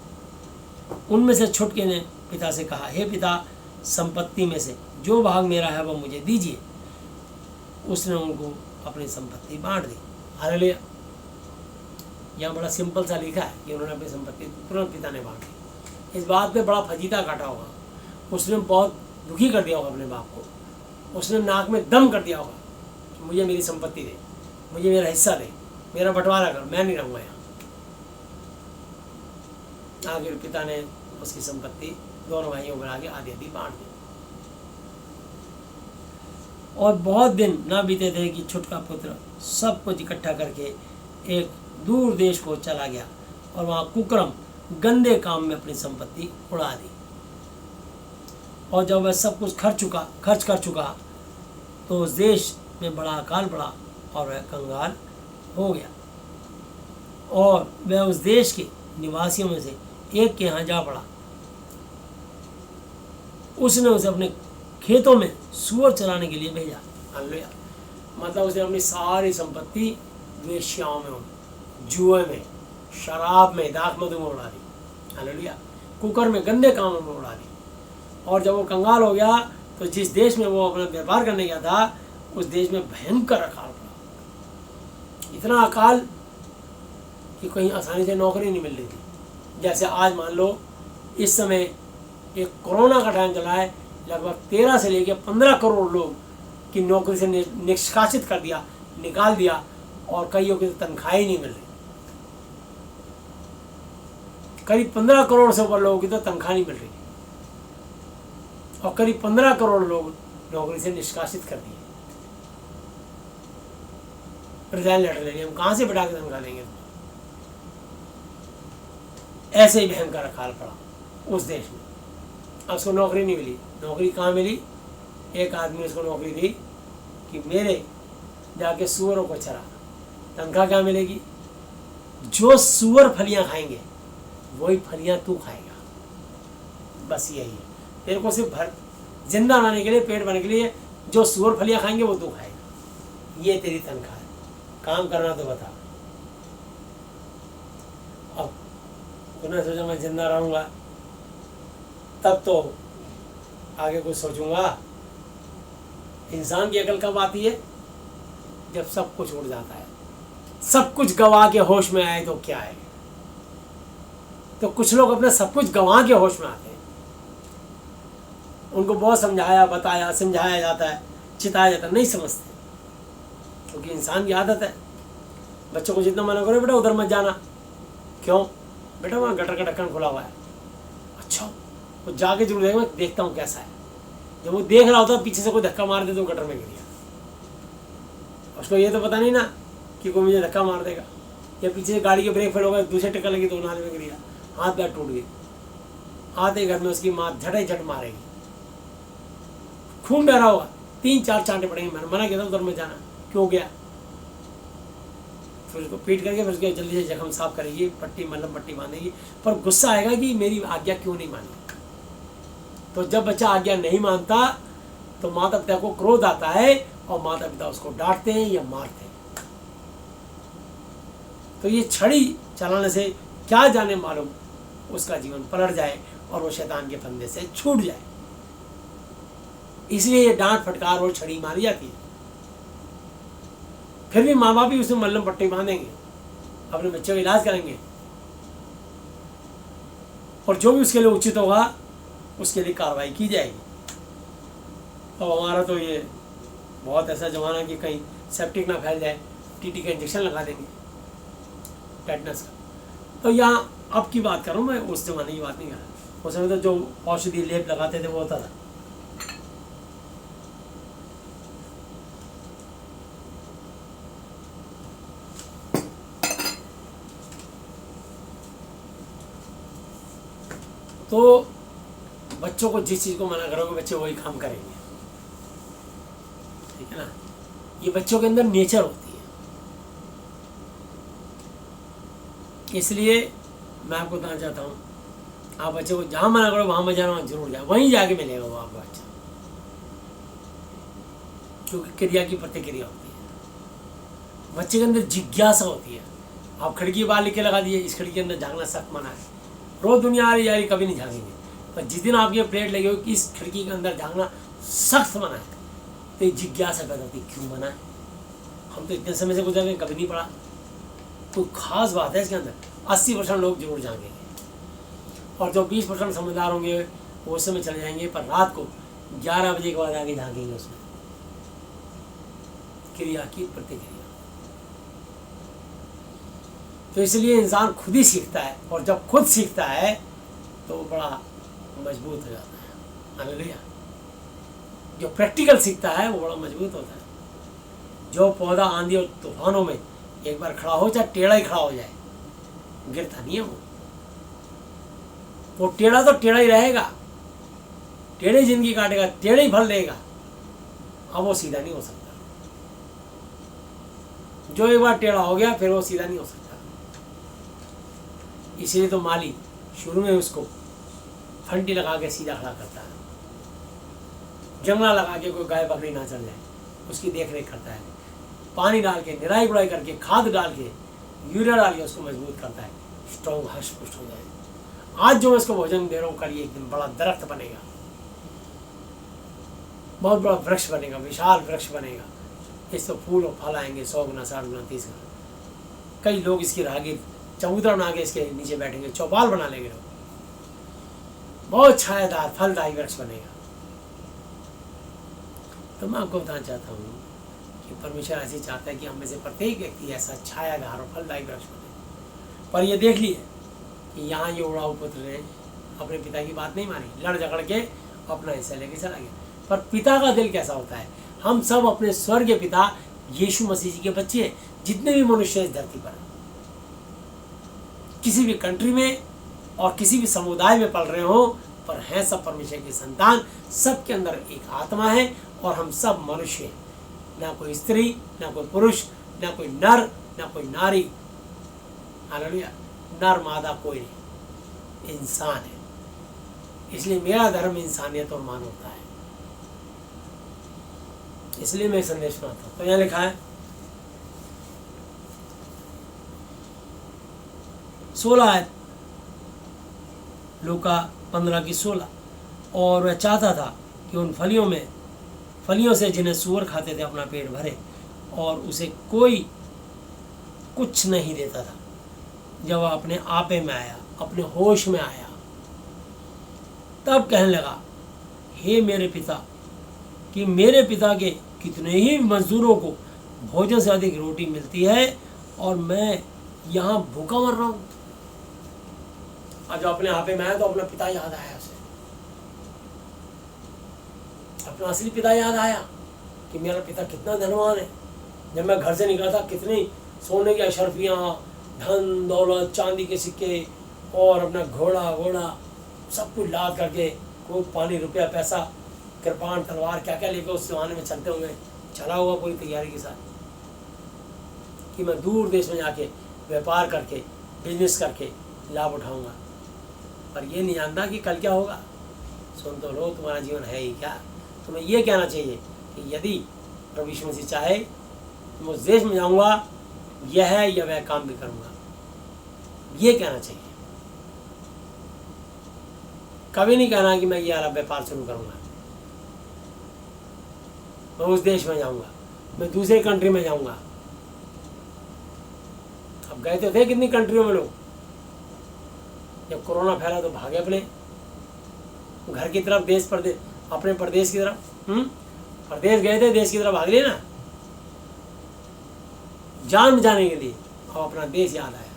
उनमें से छुटके ने पिता से कहा, हे पिता, संपत्ति में से जो भाग मेरा है वह मुझे दीजिए। उसने उनको अपनी संपत्ति बांट दी। हालेलुया। यहाँ बड़ा सिंपल सा लिखा है कि उन्होंने अपनी संपत्ति तुरंत पिता ने बांट दी। इस बात पे बड़ा फजीता काटा होगा, उसने बहुत दुखी कर दिया होगा अपने बाप को, उसने नाक में दम कर दिया होगा कि मुझे मेरी संपत्ति दे, मुझे मेरा हिस्सा दे, मेरा बंटवारा कर, मैं नहीं रहूँगा यहाँ। आखिर पिता ने उसकी संपत्ति दोनों भाइयों पर आगे आधी आधी बांट दी। और बहुत दिन ना बीते थे कि छुटका पुत्र सब कुछ इकट्ठा करके एक दूर देश को चला गया और वहाँ कुकर्म गंदे काम में अपनी संपत्ति उड़ा दी। और जब वह सब कुछ खर्च कर चुका तो उस देश में बड़ा अकाल पड़ा और वह कंगाल हो गया। और वह उस देश के निवासियों में से एक के यहाँ जा पड़ा। उसने उसे अपने खेतों में सूअर चराने के लिए भेजा। हालेलुया। मतलब उसने अपनी सारी संपत्ति वेश्याओं में, जुए में, शराब में, दाख मधु में उड़ा दी। हालेलुया। कुकर में, गंदे कामों में उड़ा दी। और जब वो कंगाल हो गया तो जिस देश में वो अपना व्यापार करने गया था उस देश में भयंकर अकाल पड़ा। इतना अकाल कि कहीं आसानी से नौकरी नहीं मिल रही थी। जैसे आज मान लो इस समय एक कोरोना का टाइम चला है, लगभग 13 से लेकर 15 करोड़ लोग की नौकरी से निष्कासित कर दिया, निकाल दिया, और कईयों की तनख्वाह ही नहीं मिल रही। करीब 15 करोड़ से ऊपर लोगों की तो तनख्वाह नहीं मिल रही, और करीब 15 करोड़ लोग नौकरी से निष्कासित कर दिए। रिजाइन लेटर लेंगे, हम कहाँ से बढ़ा के तनख्वाह देंगे? ऐसे ही भयंकर हाल पड़ा उस देश में। अब उसको नौकरी नहीं मिली। नौकरी कहाँ मिली? एक आदमी ने उसको नौकरी दी कि मेरे जाके सूअरों को चरा। तनख्वाह क्या मिलेगी? जो सूअर फलियां खाएंगे वही फलियां तू खाएगा। बस यही है, तेरे को सिर्फ जिंदा रहने के लिए, पेट भरने के लिए जो सूअर फलियां खाएंगे वो तू खाएगा। ये तेरी तनख्वाह है, काम करना तो बता। अब तूने सोचा मैं जिंदा रहूंगा तब तो आगे कुछ सोचूंगा। इंसान की अकल कब आती है? जब सब कुछ उड़ जाता है। सब कुछ गवा के होश में आए तो क्या है? तो कुछ लोग अपने सब कुछ गवा के होश में आते हैं। उनको बहुत समझाया, बताया, समझाया जाता है, चिताया जाता है, नहीं समझते, क्योंकि इंसान की आदत है। बच्चों को जितना मना करो, बेटा उधर मत जाना। क्यों? बेटा वहाँ गटर का ढक्कन खुला हुआ है। अच्छा, वो जाके जरूर देखेगा, मैं देखता हूँ कैसा है। जब वो देख रहा होता, पीछे से कोई धक्का मार दे तो गटर में गिर गया। उसको ये तो पता नहीं ना कि कोई मुझे धक्का मार देगा, या पीछे से गाड़ी के ब्रेक फेल हो गए, दूसरे टक्कर लगी तो नाले में गिर गया, हाथ पैर टूट गए। आते घर में उसकी माँ झट मारेगी, खून बह रहा होगा, 3-4 चांटे पड़ेंगे। मैंने मना किया था उधर में जाना, क्यों गया? फिर उसको पीट करके फिर उसके जल्दी से जख्म साफ करेगी, पट्टी मलहम पट्टी बांधेगी, पर गुस्सा आएगा कि मेरी आज्ञा क्यों नहीं मानी। तो जब बच्चा आज्ञा नहीं मानता तो माता पिता को क्रोध आता है, और माता पिता उसको डांटते हैं या मारते हैं। तो ये छड़ी चलाने से क्या जाने मालूम उसका जीवन पलट जाए और वो शैतान के फंदे से छूट जाए। इसलिए ये डांट फटकार और छड़ी मारी जाती है। फिर भी माँ बाप भी उसे मल्लम पट्टी बांधेंगे, अपने बच्चों का इलाज करेंगे, और जो भी उसके लिए उचित होगा उसके लिए कार्रवाई की जाएगी। अब हमारा तो ये बहुत ऐसा जमाना कि कहीं सेप्टिक ना फैल जाए, टीटी का इंजेक्शन लगा देंगे, टेटनस का। तो यहाँ अब की बात कर रहा हूँ मैं, उस जमाने की बात नहीं कर रहा। उस समय तो जो औषधि लेप लगाते थे वो होता था। तो बच्चों को जिस चीज़ को मना करोगे बच्चे वही काम करेंगे, ठीक है ना? ये बच्चों के अंदर नेचर होती है। इसलिए मैं आपको बताना चाहता हूँ, आप बच्चे को जहाँ मना करो वहाँ मत जाना, जरूर जाए, वहीं जाके मिलेगा वो आपका बच्चा, क्योंकि क्रिया की प्रतिक्रिया होती है। बच्चे के अंदर जिज्ञासा होती है। आप खिड़की बाहर लिख के लगा दिए, इस खिड़की के अंदर झांकना सख्त मना है, रोज दुनिया आ रही जा रही, कभी नहीं झांकेंगे। पर जिस दिन आपकी प्लेट लगी हो कि इस खिड़की के अंदर झांकना सख्त मना है, तो ये जिज्ञासा पैदा होती, क्यों मना है? हम तो इतने समय से गुजर गए, कभी नहीं पढ़ा। कोई खास बात है इसके अंदर? 80% लोग जरूर झांकेंगे, और जो 20% समझदार होंगे वो उस समय चले जाएंगे, पर रात को 11 बजे के बाद आगे झांकेंगे उसमें। क्रिया की प्रतिक्रिया। तो इसलिए इंसान खुद ही सीखता है, और जब खुद सीखता है तो वो बड़ा मजबूत हो जाता है। हालेलुया। जो प्रैक्टिकल सीखता है वो बड़ा मजबूत होता है। जो पौधा आंधी और तूफानों में एक बार खड़ा हो, चाहे टेढ़ा ही खड़ा हो जाए, गिरता नहीं है वो टेढ़ा तो टेढ़ा ही रहेगा, टेढ़े जिंदगी काटेगा, टेढ़े ही फल देगा। अब वो सीधा नहीं हो सकता। जो एक बार टेढ़ा हो गया फिर वो सीधा नहीं हो सकता। इसीलिए तो माली शुरू में उसको फंटी लगा के सीधा खड़ा करता है, जंगला लगा के कोई गाय बकरी ना चल जाए उसकी देख रेख करता है, पानी डाल के, निराई गुड़ाई करके, खाद डाल के, यूरिया डाल के उसको मजबूत करता है, स्ट्रॉन्ग हष्ट पुष्ट हो जाए। आज जो मैं इसको भोजन दे रहा हूँ, कल ये एक दिन बड़ा दरख्त बनेगा, बहुत बड़ा वृक्ष बनेगा, विशाल वृक्ष बनेगा। इस तो फूल और फल आएंगे 100 गुना, 60 गुना, 30 गुना। कई लोग इसकी राहगीर चबूतरा बना के इसके नीचे बैठेंगे, चौपाल बना लेंगे लोग, बहुत छायादार फलदायी वृक्ष बनेगा। तो मैं आपको बताना चाहता हूँ कि परमेश्वर ऐसे चाहता है कि हम में से प्रत्येक व्यक्ति ऐसा छायादार और फलदायी वृक्ष बने। पर ये देख लिए कि यहाँ ये उड़ाऊ पुत्र ने अपने पिता की बात नहीं मानी, लड़ झगड़ के अपना हिस्सा लेके चला गया। पर पिता का दिल कैसा होता है? हम सब अपने स्वर्गीय पिता यीशु मसीह जी के बच्चे हैं। जितने भी मनुष्य इस धरती पर किसी भी कंट्री में और किसी भी समुदाय में पल रहे हो, पर हैं सब परमेश्वर के संतान, सबके अंदर एक आत्मा है और हम सब मनुष्य हैं। ना कोई स्त्री, ना कोई पुरुष, ना कोई नर, ना कोई नारी, हालेलुया, नर मादा कोई नहीं, इंसान है। इसलिए मेरा धर्म इंसानियत और मानवता है, इसलिए मैं संदेश सुनाता हूँ। तो यहाँ लिखा है 16 आयत, लूका 15:16, और वह चाहता था कि उन फलियों से जिन्हें सूअर खाते थे अपना पेट भरे, और उसे कोई कुछ नहीं देता था। जब वह अपने आपे में आया, अपने होश में आया, तब कहने लगा, हे मेरे पिता, कि मेरे पिता के कितने ही मजदूरों को भोजन से अधिक रोटी मिलती है और मैं यहाँ भूखा मर रहा हूँ। और जब अपने आपे में आया तो अपना पिता याद आया, उसे अपना असली पिता याद आया कि मेरा पिता कितना धनवान है। जब मैं घर से निकला था, कितनी सोने की अशर्फियाँ, धन दौलत, चांदी के सिक्के और अपना घोड़ा सब कुछ लाद करके, खूब पानी, रुपया, पैसा, कृपाण, तलवार, क्या क्या लेकर उस जमाने में चलते होंगे, चला हुआ पूरी तैयारी के साथ कि मैं दूर देश में जाके व्यापार करके, बिजनेस करके लाभ उठाऊंगा। पर ये नहीं जानता कि कल क्या होगा। सुन तो लो, तुम्हारा जीवन है ही क्या। तुम्हें ये कहना चाहिए कि यदि प्रभु यीशु मसीह चाहे मैं उस देश में जाऊंगा, यह है या वह काम भी करूंगा, ये कहना चाहिए। कभी नहीं कहना कि मैं ये वाला व्यापार शुरू करूंगा, मैं उस देश में जाऊंगा, मैं दूसरे कंट्री में जाऊंगा। अब गए तो थे कितनी कंट्रियों में लोग, जब कोरोना फैला तो भागे अपने घर की तरफ, देश परदेश, अपने प्रदेश की तरफ। प्रदेश गए थे, देश की तरफ भाग लिए ना, जान बचाने के लिए। अब अपना देश याद आया,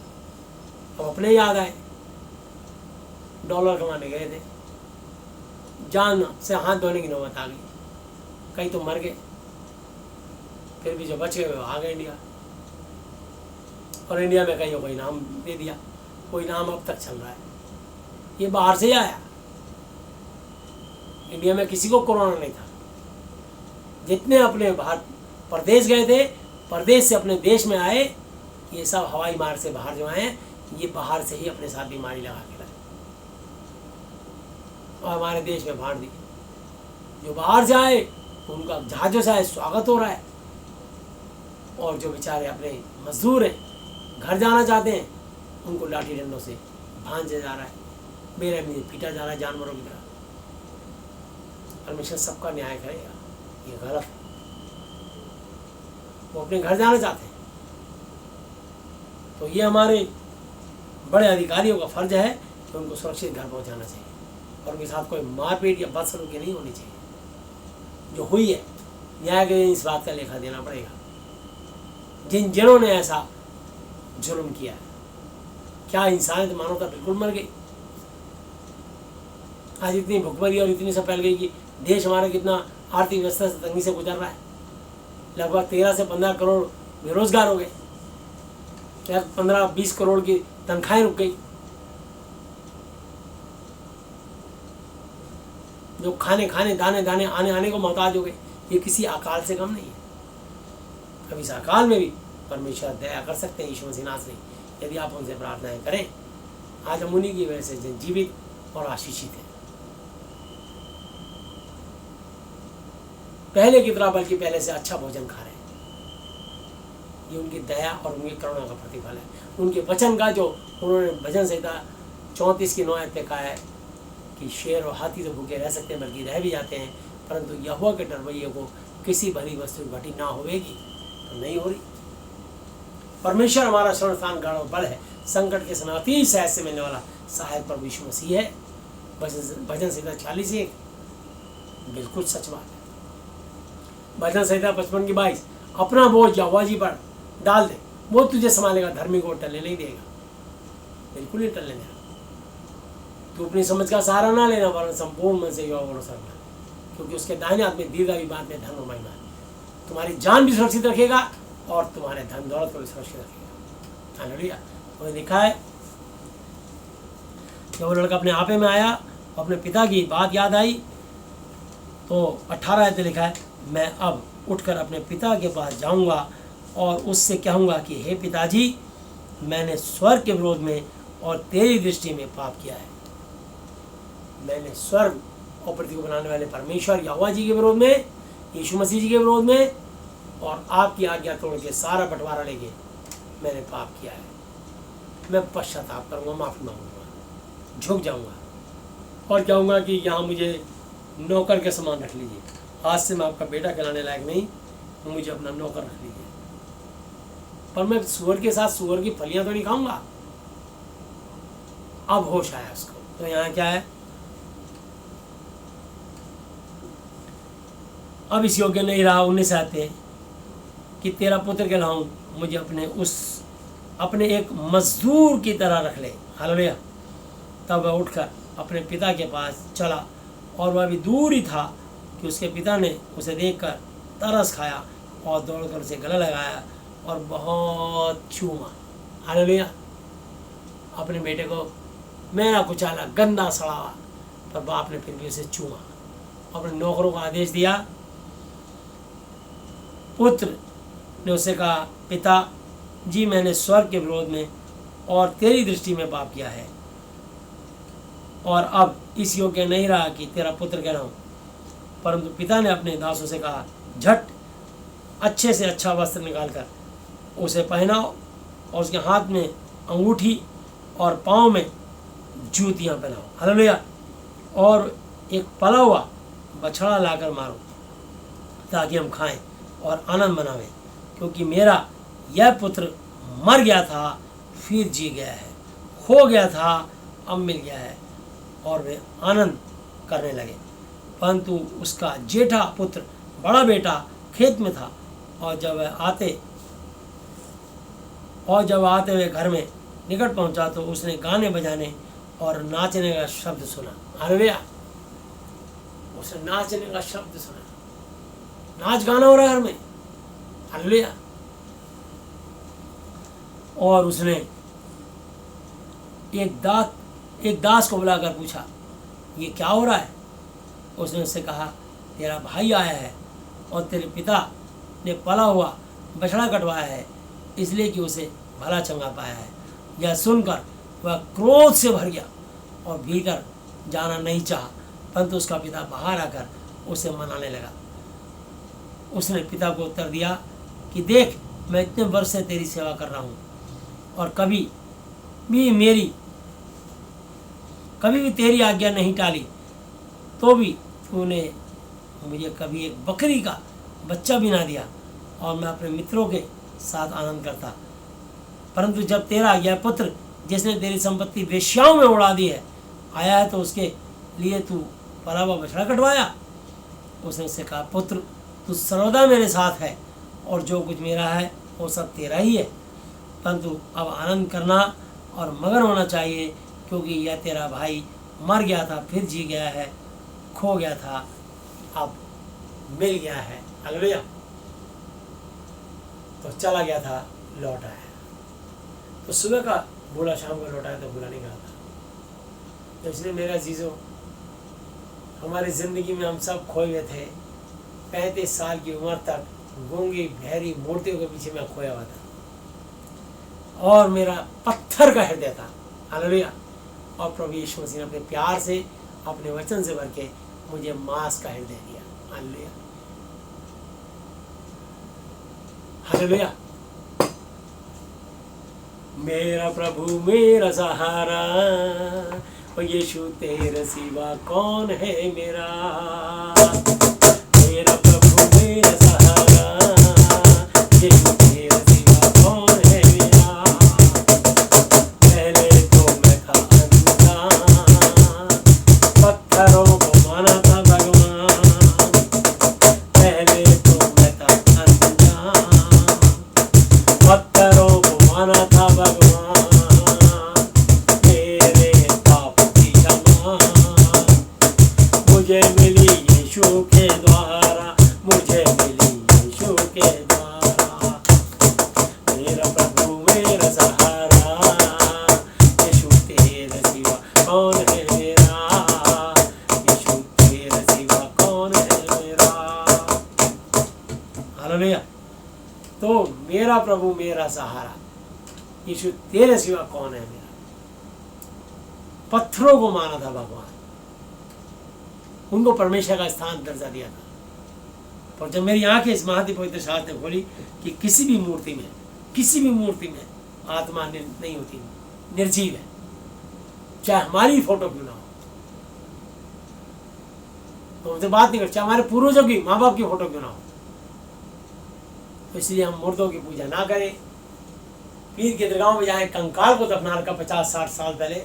अब अपने याद आए, डॉलर कमाने गए थे, जान से हाथ धोने की नौबत आ गई, कई तो मर गए, फिर भी जो बच गए वो आ गए इंडिया। और इंडिया में कहीं कोई नाम दे दिया, कोई नाम अब तक चल रहा है, ये बाहर से आया। इंडिया में किसी को कोरोना नहीं था। जितने अपने बाहर प्रदेश गए थे, प्रदेश से अपने देश में आए, ये सब हवाई मार्ग से बाहर जो आए, ये बाहर से ही अपने साथ बीमारी लगा के लाए और हमारे देश में बांट दी। जो बाहर से आए उनका जहाज़ों से आए स्वागत हो रहा है, और जो बेचारे अपने मजदूर हैं, घर जाना चाहते हैं, उनको लाठी डंडों से भांजा जा रहा है, मेरे में पीटा जा रहा है जानवरों की तरह। परमेश्वर सबका न्याय करेगा, ये गलत है। वो अपने घर जाना चाहते हैं, तो ये हमारे बड़े अधिकारियों का फर्ज है कि उनको सुरक्षित घर पहुंचाना चाहिए, और उनके साथ कोई मारपीट या बदसलूकी नहीं होनी चाहिए। जो हुई है, न्याय के दिन इस बात का लेखा देना पड़ेगा। जिन्होंने ऐसा जुल्म किया है, क्या इंसानियत, मानवता बिल्कुल मर गई। आज इतनी भुखमरी और इतनी सब फैल गई कि देश हमारा कितना आर्थिक व्यवस्था से तंगी से गुजर रहा है। लगभग 13 से 15 करोड़ बेरोजगार हो गए, 15-20 करोड़ की तनख्वाहें रुक गई। जो खाने दाने दाने आने को मोहताज हो गए। ये किसी अकाल से कम नहीं है। अब इस अकाल में भी परमेश्वर दया कर सकते हैं, यीशु मसीह नासरी, यदि आप उनसे प्रार्थनाएं करें। आज हम उन्हीं की वजह से जीवित और आशीषित हैं, पहले की तरह, बल्कि पहले से अच्छा भोजन खा रहे हैं। ये उनकी दया और उनकी करुणा का प्रतिफल है। उनके वचन का जो उन्होंने भजन संहिता 34:9 पे कहा है कि शेर और हाथी तो भूखे रह सकते हैं, बल्कि रह भी जाते हैं, परंतु यहोवा के डरवैये को किसी भली वस्तु घटी ना होगी तो नहीं हो रही। परमेश्वर हमारा शरण स्थान गढ़ और बल है, संकट के समय अति सहज से मिलने वाला सहायक प्रभु यीशु मसीह है। भजन संहिता 40:1 बिल्कुल सच बात है। भजन संहिता 55:22 अपना बोझ यहोवा जी पर डाल दे, वो तुझे संभालेगा, धर्मी को टलने नहीं देगा, बिल्कुल नहीं टलने देगा। तू अपनी समझ का सहारा ना लेना, वरन संपूर्ण मन से यहोवा को अनुसरण करना, क्योंकि उसके दाहिने हाथ में दीर्घायु बात में धन और महिमा है। तुम्हारी जान भी सुरक्षित रखेगा और तुम्हारे धन दौलत को भी सुरक्षित रखेगा। हालेलुया। वही लिखा है, जब वो लड़का अपने आपे में आया, अपने पिता की बात याद आई, तो 18 आयत लिखा है, मैं अब उठकर अपने पिता के पास जाऊंगा और उससे कहूंगा कि हे पिताजी, मैंने स्वर्ग के विरोध में और तेरी दृष्टि में पाप किया है। मैंने स्वर्ग और पृथ्वी को बनाने वाले परमेश्वर यहोवा जी के विरोध में, यीशु मसीह जी के विरोध में और आपकी आज्ञा तोड़ के सारा बंटवारा लेके मैंने पाप किया है। मैं पश्चाताप करूँगा, माफ़ी मांगूंगा, झुक जाऊँगा और कहूँगा कि यहाँ मुझे नौकर के समान रख लीजिए। आज से मैं आपका बेटा कहलाने लायक नहीं, तो मुझे अपना नौकर रख लीजिए। पर मैं सूअर के साथ सूअर की फलियाँ तो नहीं खाऊंगा। अब होश आया उसको। तो यहाँ क्या है, अब इस योग्य नहीं रहा 19 आते कि तेरा पुत्र कहलाऊं, मुझे अपने एक मजदूर की तरह रख ले। हालेलुया। तब वह उठकर अपने पिता के पास चला और वह भी दूर ही था कि उसके पिता ने उसे देखकर तरस खाया और दौड़कर उसे गला लगाया और बहुत चूमा। हालेलुया। अपने बेटे को मेरा कुचाला, गंदा सड़ा हुआ, पर बाप ने फिर भी उसे चूमा। अपने नौकरों को आदेश दिया। पुत्र ने उससे कहा, पिता जी, मैंने स्वर्ग के विरोध में और तेरी दृष्टि में पाप किया है और अब इस योग्य नहीं रहा कि तेरा पुत्र कहलाऊं। परंतु पिता ने अपने दासों से कहा, झट अच्छे से अच्छा वस्त्र निकालकर उसे पहनाओ और उसके हाथ में अंगूठी और पाँव में जूतियाँ पहनाओ। हालेलुया। और एक पला हुआ बछड़ा लाकर मारो, ताकि हम खाएं और आनंद मनावें, क्योंकि मेरा यह पुत्र मर गया था, फिर जी गया है, खो गया था, अब मिल गया है। और वे आनंद करने लगे। परंतु उसका जेठा पुत्र, बड़ा बेटा, खेत में था और जब आते हुए घर में निकट पहुंचा तो उसने गाने बजाने और नाचने का शब्द सुना। हालेलुया। उसने नाचने का शब्द सुना, नाच गाना हो रहा है घर में। हालेलुया। और उसने एक दास को बुलाकर पूछा, ये क्या हो रहा है? उसने उससे कहा, तेरा भाई आया है और तेरे पिता ने पला हुआ बछड़ा कटवाया है, इसलिए कि उसे भला चंगा पाया है। यह सुनकर वह क्रोध से भर गया और भीतर जाना नहीं चाहा, परंतु उसका पिता बाहर आकर उसे मनाने लगा। उसने पिता को उत्तर दिया कि देख, मैं इतने वर्ष से तेरी सेवा कर रहा हूँ और कभी भी तेरी आज्ञा नहीं टाली, तो भी तूने मुझे कभी एक बकरी का बच्चा भी ना दिया और मैं अपने मित्रों के साथ आनंद करता। परंतु जब तेरा यह पुत्र, जिसने तेरी संपत्ति वेश्याओं में उड़ा दी है, आया है, तो उसके लिए तू पला हुआ बछड़ा कटवाया। उसने उससे कहा, पुत्र, तू सर्वदा मेरे साथ है और जो कुछ मेरा है वो सब तेरा ही है, परंतु अब आनंद करना और मगन होना चाहिए, क्योंकि यह तेरा भाई मर गया था, फिर जी गया है, खो गया था, अब मिल गया है। हालेलुया। तो चला गया था, लौट आया। तो सुबह का बोला, शाम को लौटा है, तो बुरा नहीं कहा था। तो इसलिए मेरा जीजो, हमारी ज़िंदगी में हम सब खोए हुए थे। 35 साल की उम्र तक गूंगी बहरी मूर्तियों के पीछे मैं खोया हुआ था और मेरा पत्थर का हृदय था। हालेलुया। और प्रभु यीशु मसीह ने अपने प्यार से, अपने वचन से भर के मुझे मांस का हृदय दिया। हालेलुया। हालेलुया। मेरा प्रभु मेरा सहारा, और यीशु तेरे सिवा कौन है मेरा। मेरा प्रभु मेरा सहारा, यीशु तेरे सिवा कौन है मेरा प्रभु मेरा सहारा, यीशु तेरे सिवा कौन है मेरा। पत्थरों को माना था भगवान, उनको परमेश्वर का स्थान दर्जा दिया था। पर जब मेरी आंखें इस महाति पवित्र शास्त्र ने खोली कि किसी भी मूर्ति में आत्मा नहीं होती, निर्जीव है, चाहे हमारी फोटो क्यों ना हो, तो उनसे बात नहीं कर, चाहे हमारे पूर्वजों की, माँ बाप की फोटो क्यों ना हो। तो इसलिए हम मुर्दों की पूजा ना करें, पीर के दरगाहों में जाए, कंकाल को दफना कर 50-60 साल पहले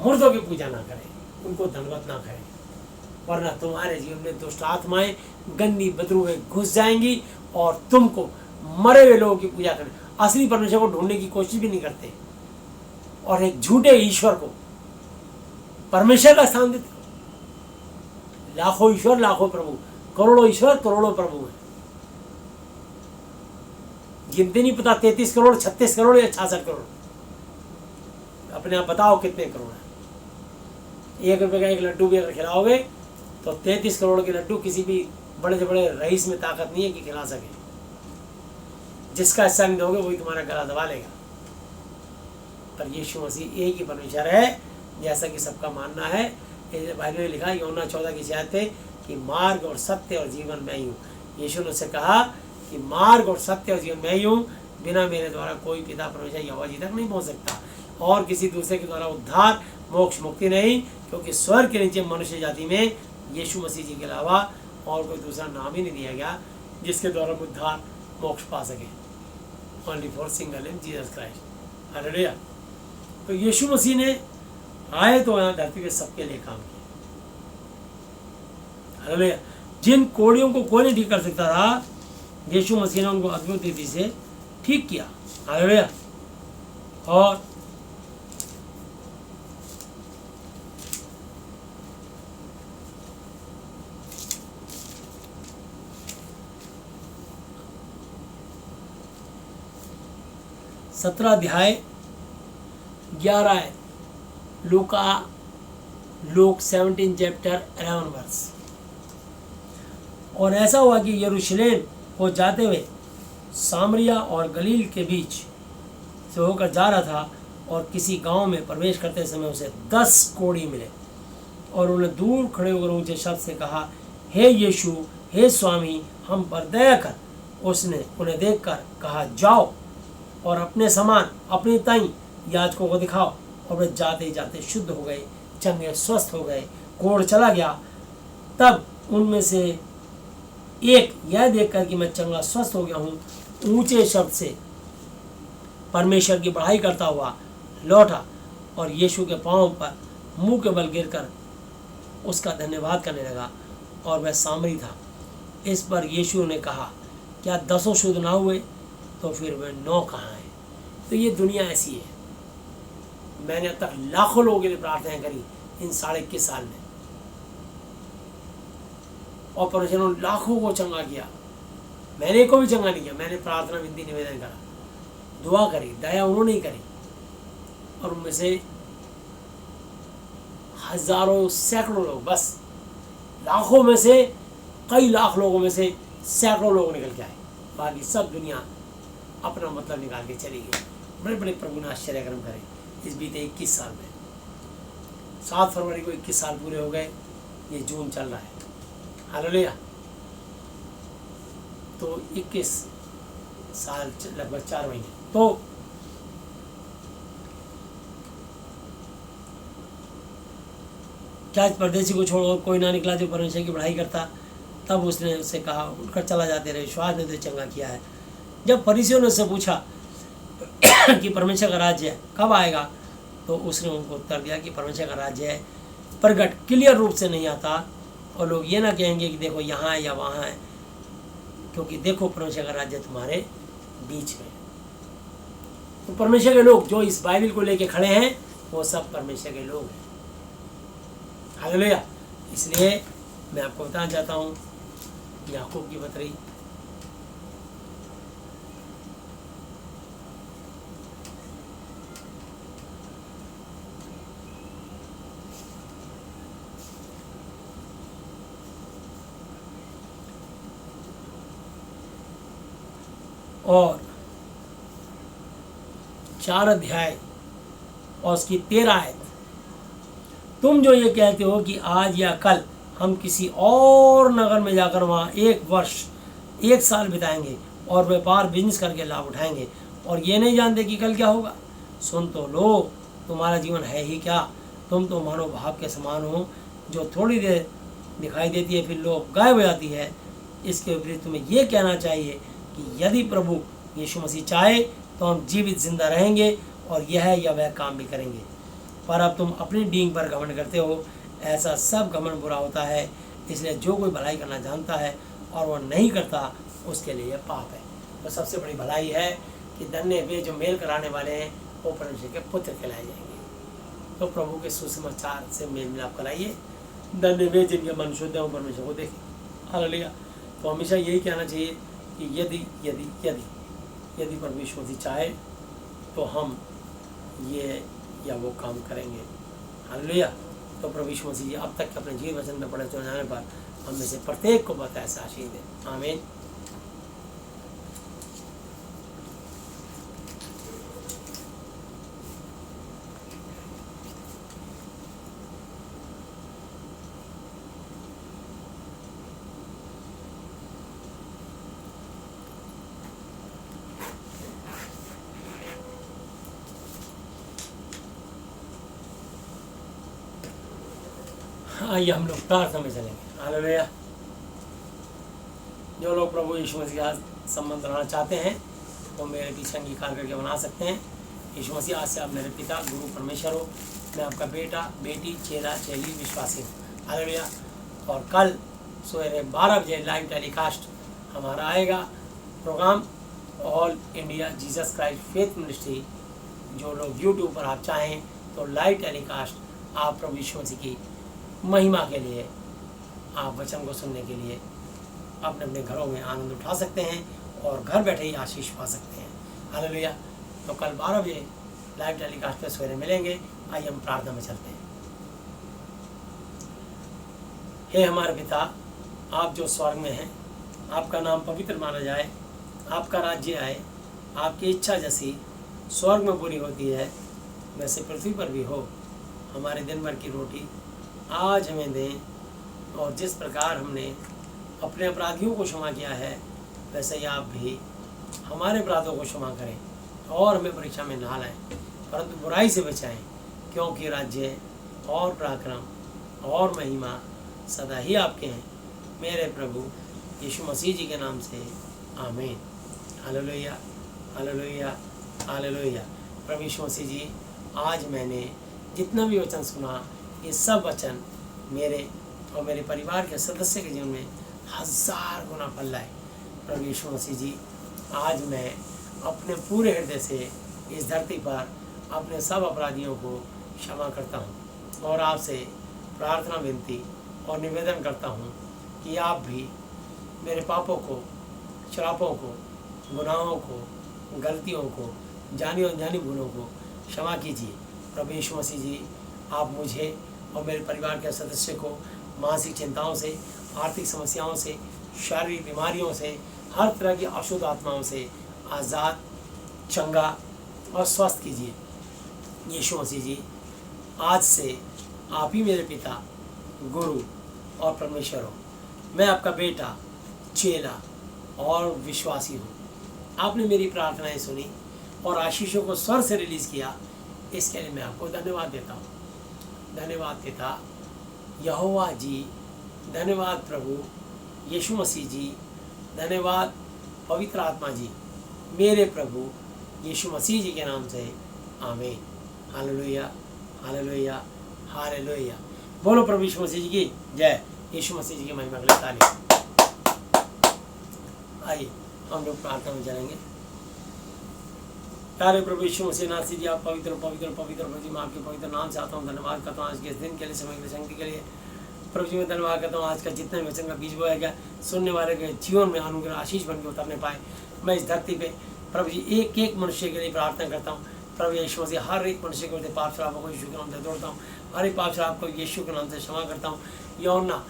मुर्दों की पूजा ना करें, उनको धनवत ना करें, वरना तुम्हारे जीवन में दुष्ट आत्माएं गंदी बदरूहें घुस जाएंगी और तुमको मरे हुए लोगों की पूजा करें, असली परमेश्वर को ढूंढने की कोशिश भी नहीं करते और एक झूठे ईश्वर को परमेश्वर का स्थान देते। लाखों ईश्वर लाखों प्रभु, करोड़ों ईश्वर करोड़ों प्रभु हैं, गिनती नहीं पता, 33 करोड़ 36 करोड़ या 66 करोड़, अपने आप बताओ कितने करोड़ है। 1 रुपये का एक लड्डू भी अगर खिलाओगे तो 33 करोड़ के लड्डू किसी भी बड़े से बड़े रईस में ताकत नहीं है कि खिला सके। जिसका हिस्सा नहीं दोगे वही तुम्हारा गला दबा लेगा। पर यीशु मसीह एक ही परमेश्वर है, जैसा कि सबका मानना है। बाइबल में लिखा है यूहन्ना 14 की आयत है कि मार्ग और सत्य और जीवन मैं ही हूँ। यीशु ने उससे कहा कि मार्ग और सत्य और जीवन मैं ही हूँ, बिना मेरे द्वारा कोई पिता परमेश्वर यहोवा जी तक नहीं पहुँच सकता, और किसी दूसरे के द्वारा उद्धार मोक्ष मुक्ति नहीं, क्योंकि स्वर्ग के नीचे मनुष्य जाति में यीशु मसीह जी के अलावा और कोई दूसरा नाम ही नहीं दिया गया जिसके द्वारा उद्धार मोक्ष पा सके। Only for single name Jesus Christ. Hallelujah. तो यीशु मसीह ने आए तो यहाँ धरती पे सबके लिए काम किया। हालेलुया। जिन कोड़ियों को कोई नहीं ठीक कर सकता था, यीशु मसीह ने उनको अद्भुत रीति से ठीक किया। हालेलुया। और सत्रह अध्याय 11 लूका लूक 17 चैप्टर 11 वर्स। और ऐसा हुआ कि यरूशलेम को जाते हुए सामरिया और गलील के बीच से होकर जा रहा था, और किसी गांव में प्रवेश करते समय उसे 10 कोढ़ी मिले, और उन्हें दूर खड़े होकर ऊंचे शब्द से कहा, हे यीशु, हे स्वामी, हम पर दया कर। उसने उन्हें देखकर कहा, जाओ और अपने समान अपनी ताई याजकों को दिखाओ। और वे जाते ही जाते शुद्ध हो गए, चंगे स्वस्थ हो गए, कोढ़ चला गया। तब उनमें से एक यह देखकर कि मैं चंगा स्वस्थ हो गया हूँ, ऊंचे शब्द से परमेश्वर की बढ़ाई करता हुआ लौटा और यीशु के पांव पर मुंह के बल गिरकर उसका धन्यवाद करने लगा, और वह सामरी था। इस पर यीशु ने कहा, क्या 10 शुद्ध ना हुए? तो फिर वे 9 कहाँ हैं? तो ये दुनिया ऐसी है। मैंने अब तक लाखों लोगों के लिए प्रार्थनाएं करी इन 21.5 साल में, और परमेश्वर ने लाखों को चंगा किया। मैंने को भी चंगा नहीं किया, मैंने प्रार्थना विनती निवेदन करा, दुआ करी, दया उन्होंने ही करी, और उनमें से हजारों सैकड़ों लोग, बस लाखों में से कई लाख लोगों में से सैकड़ों लोग निकल के आए, बाकी सब दुनिया अपना मतलब निकाल के चली गई। बड़े बड़े प्रभु ने आश्चर्यक्रम करे इस बीते 21 साल में। 7 फरवरी को 21 साल पूरे हो गए, ये जून चल रहा है। हालेलुया। तो 21 साल लगभग 4 महीने। तो क्या परदेसी को छोड़कर कोई ना निकला जो परमेश्वर की बढ़ाई करता? तब उसने उससे कहा, उठकर चला जाते रहे, विश्वास ने तो चंगा किया है। जब फरीसियों ने उससे पूछा कि परमेश्वर का राज्य कब आएगा, तो उसने उनको उत्तर दिया कि परमेश्वर का राज्य है प्रगट क्लियर रूप से नहीं आता, और लोग ये ना कहेंगे कि देखो यहाँ है या वहाँ है, क्योंकि देखो परमेश्वर का राज्य तुम्हारे बीच में। तो परमेश्वर के लोग जो इस बाइबल को लेके खड़े हैं वो सब परमेश्वर के लोग हैं। हालेलुया। इसलिए मैं आपको बताना चाहता हूँ, याकूब की पत्री और 4 अध्याय और उसकी 13 आयत। तुम जो ये कहते हो कि आज या कल हम किसी और नगर में जाकर वहाँ 1 वर्ष 1 साल बिताएंगे और व्यापार बिजनेस करके लाभ उठाएंगे और ये नहीं जानते कि कल क्या होगा। सुन तो लो, तुम्हारा जीवन है ही क्या। तुम तो मानो भाव के समान हो जो थोड़ी देर दिखाई देती है फिर लोग गायब हो जाती है। इसके विपरीत तुम्हें यह कहना चाहिए कि यदि प्रभु यीशु मसीह चाहे तो हम जीवित जिंदा रहेंगे और यह या वह काम भी करेंगे। पर अब तुम अपनी डींग पर घमंड करते हो। ऐसा सब घमंड बुरा होता है। इसलिए जो कोई भलाई करना जानता है और वह नहीं करता उसके लिए यह पाप है। तो सबसे बड़ी भलाई है कि धन्य वे जो मेल कराने वाले हैं वो परमेश्वर के पुत्र कहलाए जाएंगे। तो प्रभु के सुसमाचार से मेल मिलाप कराइए। धन्य वे जिनके मन शुद्ध है वो परमेश्वर को देखें। हालेलुया। तो हमेशा यही कहना चाहिए कि यदि यदि यदि यदि परमेश्वर जी चाहे तो हम ये या वो काम करेंगे। हालेलुया। तो प्रभु यीशु मसीह जी अब तक के अपने जीवन वचन में पढ़े चले जाने पर हम में से प्रत्येक को बताए ऐसा आशीष दें। आमीन। आइए हम लोग प्रार्थना में चलेंगे। हालेलुया। जो लोग प्रभु यीशु मसीह के साथ संबंध बनाना चाहते हैं तो मेरे पीछे अंगीकार करके बना सकते हैं। यीशु मसीह आज से आप मेरे पिता गुरु परमेश्वर हो। मैं आपका बेटा बेटी चेला चेली विश्वासी हूँ। हालेलुया। और कल सवेरे 12 बजे लाइव टेलीकास्ट हमारा आएगा program all India Jesus Christ faith ministry. जो लोग यूट्यूब पर आप चाहें तो लाइव टेलीकास्ट आप प्रभु यीशु मसीह की महिमा के लिए आप वचन को सुनने के लिए अपने अपने घरों में आनंद उठा सकते हैं और घर बैठे ही आशीष पा सकते हैं। हालेलुया। तो कल 12 बजे लाइव टेलीकास्ट पे सवेरे मिलेंगे। आइए हम प्रार्थना में चलते हैं। हे हमारे पिता, आप जो स्वर्ग में हैं, आपका नाम पवित्र माना जाए, आपका राज्य आए, आपकी इच्छा जैसी स्वर्ग में पूरी होती है वैसे पृथ्वी पर भी हो। हमारे दिन भर की रोटी आज हमें दें और जिस प्रकार हमने अपने अपराधियों को क्षमा किया है वैसे ही आप भी हमारे अपराधों को क्षमा करें और हमें परीक्षा में ना लाएं परंतु बुराई से बचाएं, क्योंकि राज्य और पराक्रम और महिमा सदा ही आपके हैं। मेरे प्रभु यीशु मसीह जी के नाम से आमीन। हालेलुया हालेलुया हालेलुया। प्रभु यीशु मसीह जी, आज मैंने जितना भी वचन सुना ये सब वचन मेरे और मेरे परिवार के सदस्य के जीवन में 1000 गुना फल लाए। प्रभु यीशु मसीह जी, आज मैं अपने पूरे हृदय से इस धरती पर अपने सब अपराधियों को क्षमा करता हूँ और आपसे प्रार्थना विनती और निवेदन करता हूँ कि आप भी मेरे पापों को, श्रापों को, गुनाहों को, गलतियों को, जानी और अनजानी भूलों को क्षमा कीजिए। प्रभु यीशु मसीह जी, आप मुझे और मेरे परिवार के सदस्य को मानसिक चिंताओं से, आर्थिक समस्याओं से, शारीरिक बीमारियों से, हर तरह की अशुद्ध आत्माओं से आज़ाद, चंगा और स्वस्थ कीजिए। यीशु मसीह जी, आज से आप ही मेरे पिता, गुरु और परमेश्वर हो। मैं आपका बेटा, चेला और विश्वासी हूँ। आपने मेरी प्रार्थनाएं सुनी और आशीषों को स्वर से रिलीज़ किया, इसके लिए मैं आपको धन्यवाद देता हूँ। धन्यवाद पिता यहोवा जी, धन्यवाद प्रभु यीशु मसीह जी, धन्यवाद पवित्र आत्मा जी, मेरे प्रभु यीशु मसीह जी के नाम से आमीन। हालेलुया हालेलुया हालेलुया। बोलो प्रभु यीशु मसीह जी की जय। यीशु मसीह जी की महिमा के लिए ताली। आइए हम लोग प्रार्थना में चलेंगे। प्यारे प्रभु यीशु मसीह नाथ जी, आप पवित्र पवित्र पवित्र प्रभु जी, मैं आपके पवित्र नाम से आता हूँ। धन्यवाद करता हूँ आज के इस दिन के लिए, समय के लिए, शक्ति के लिए। प्रभु जी मैं धन्यवाद करता हूँ आज का जितने वचन का बीज बोया गया, सुनने वाले के जीवन में अनुग्रह आशीष बन के उतरने पाए। मैं इस धरती पे प्रभु जी एक एक मनुष्य के लिए प्रार्थना करता हूँ। प्रभु यीशु मसीह हर एक मनुष्य के पाप शराबों को यीशु के नाम से तोड़ता हूँ। हर एक पाप शराब को यीशु के नाम से क्षमा करता हूँ। यौना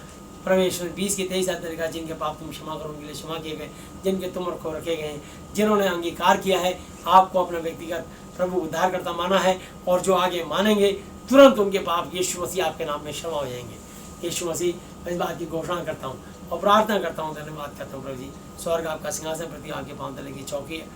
प्रवेश 20 की 23 आयत में लिखा, जिनके पाप तुम क्षमा करो उनके लिए क्षमा किए गए, जिनके तुम रखो रखे गए हैं, जिन्होंने अंगीकार किया है आपको अपना व्यक्तिगत प्रभु उद्धार करता माना है, और जो आगे मानेंगे तुरंत उनके पाप यीशु मसीह आपके नाम में क्षमा हो जाएंगे। यीशु मसीह, मैं इस बात की घोषणा करता हूँ और प्रार्थना करता हूँ, धन्यवाद करता हूँ प्रभु जी। स्वर्ग आपका सिंहासन प्रति आपके पांव तले की चौकी है।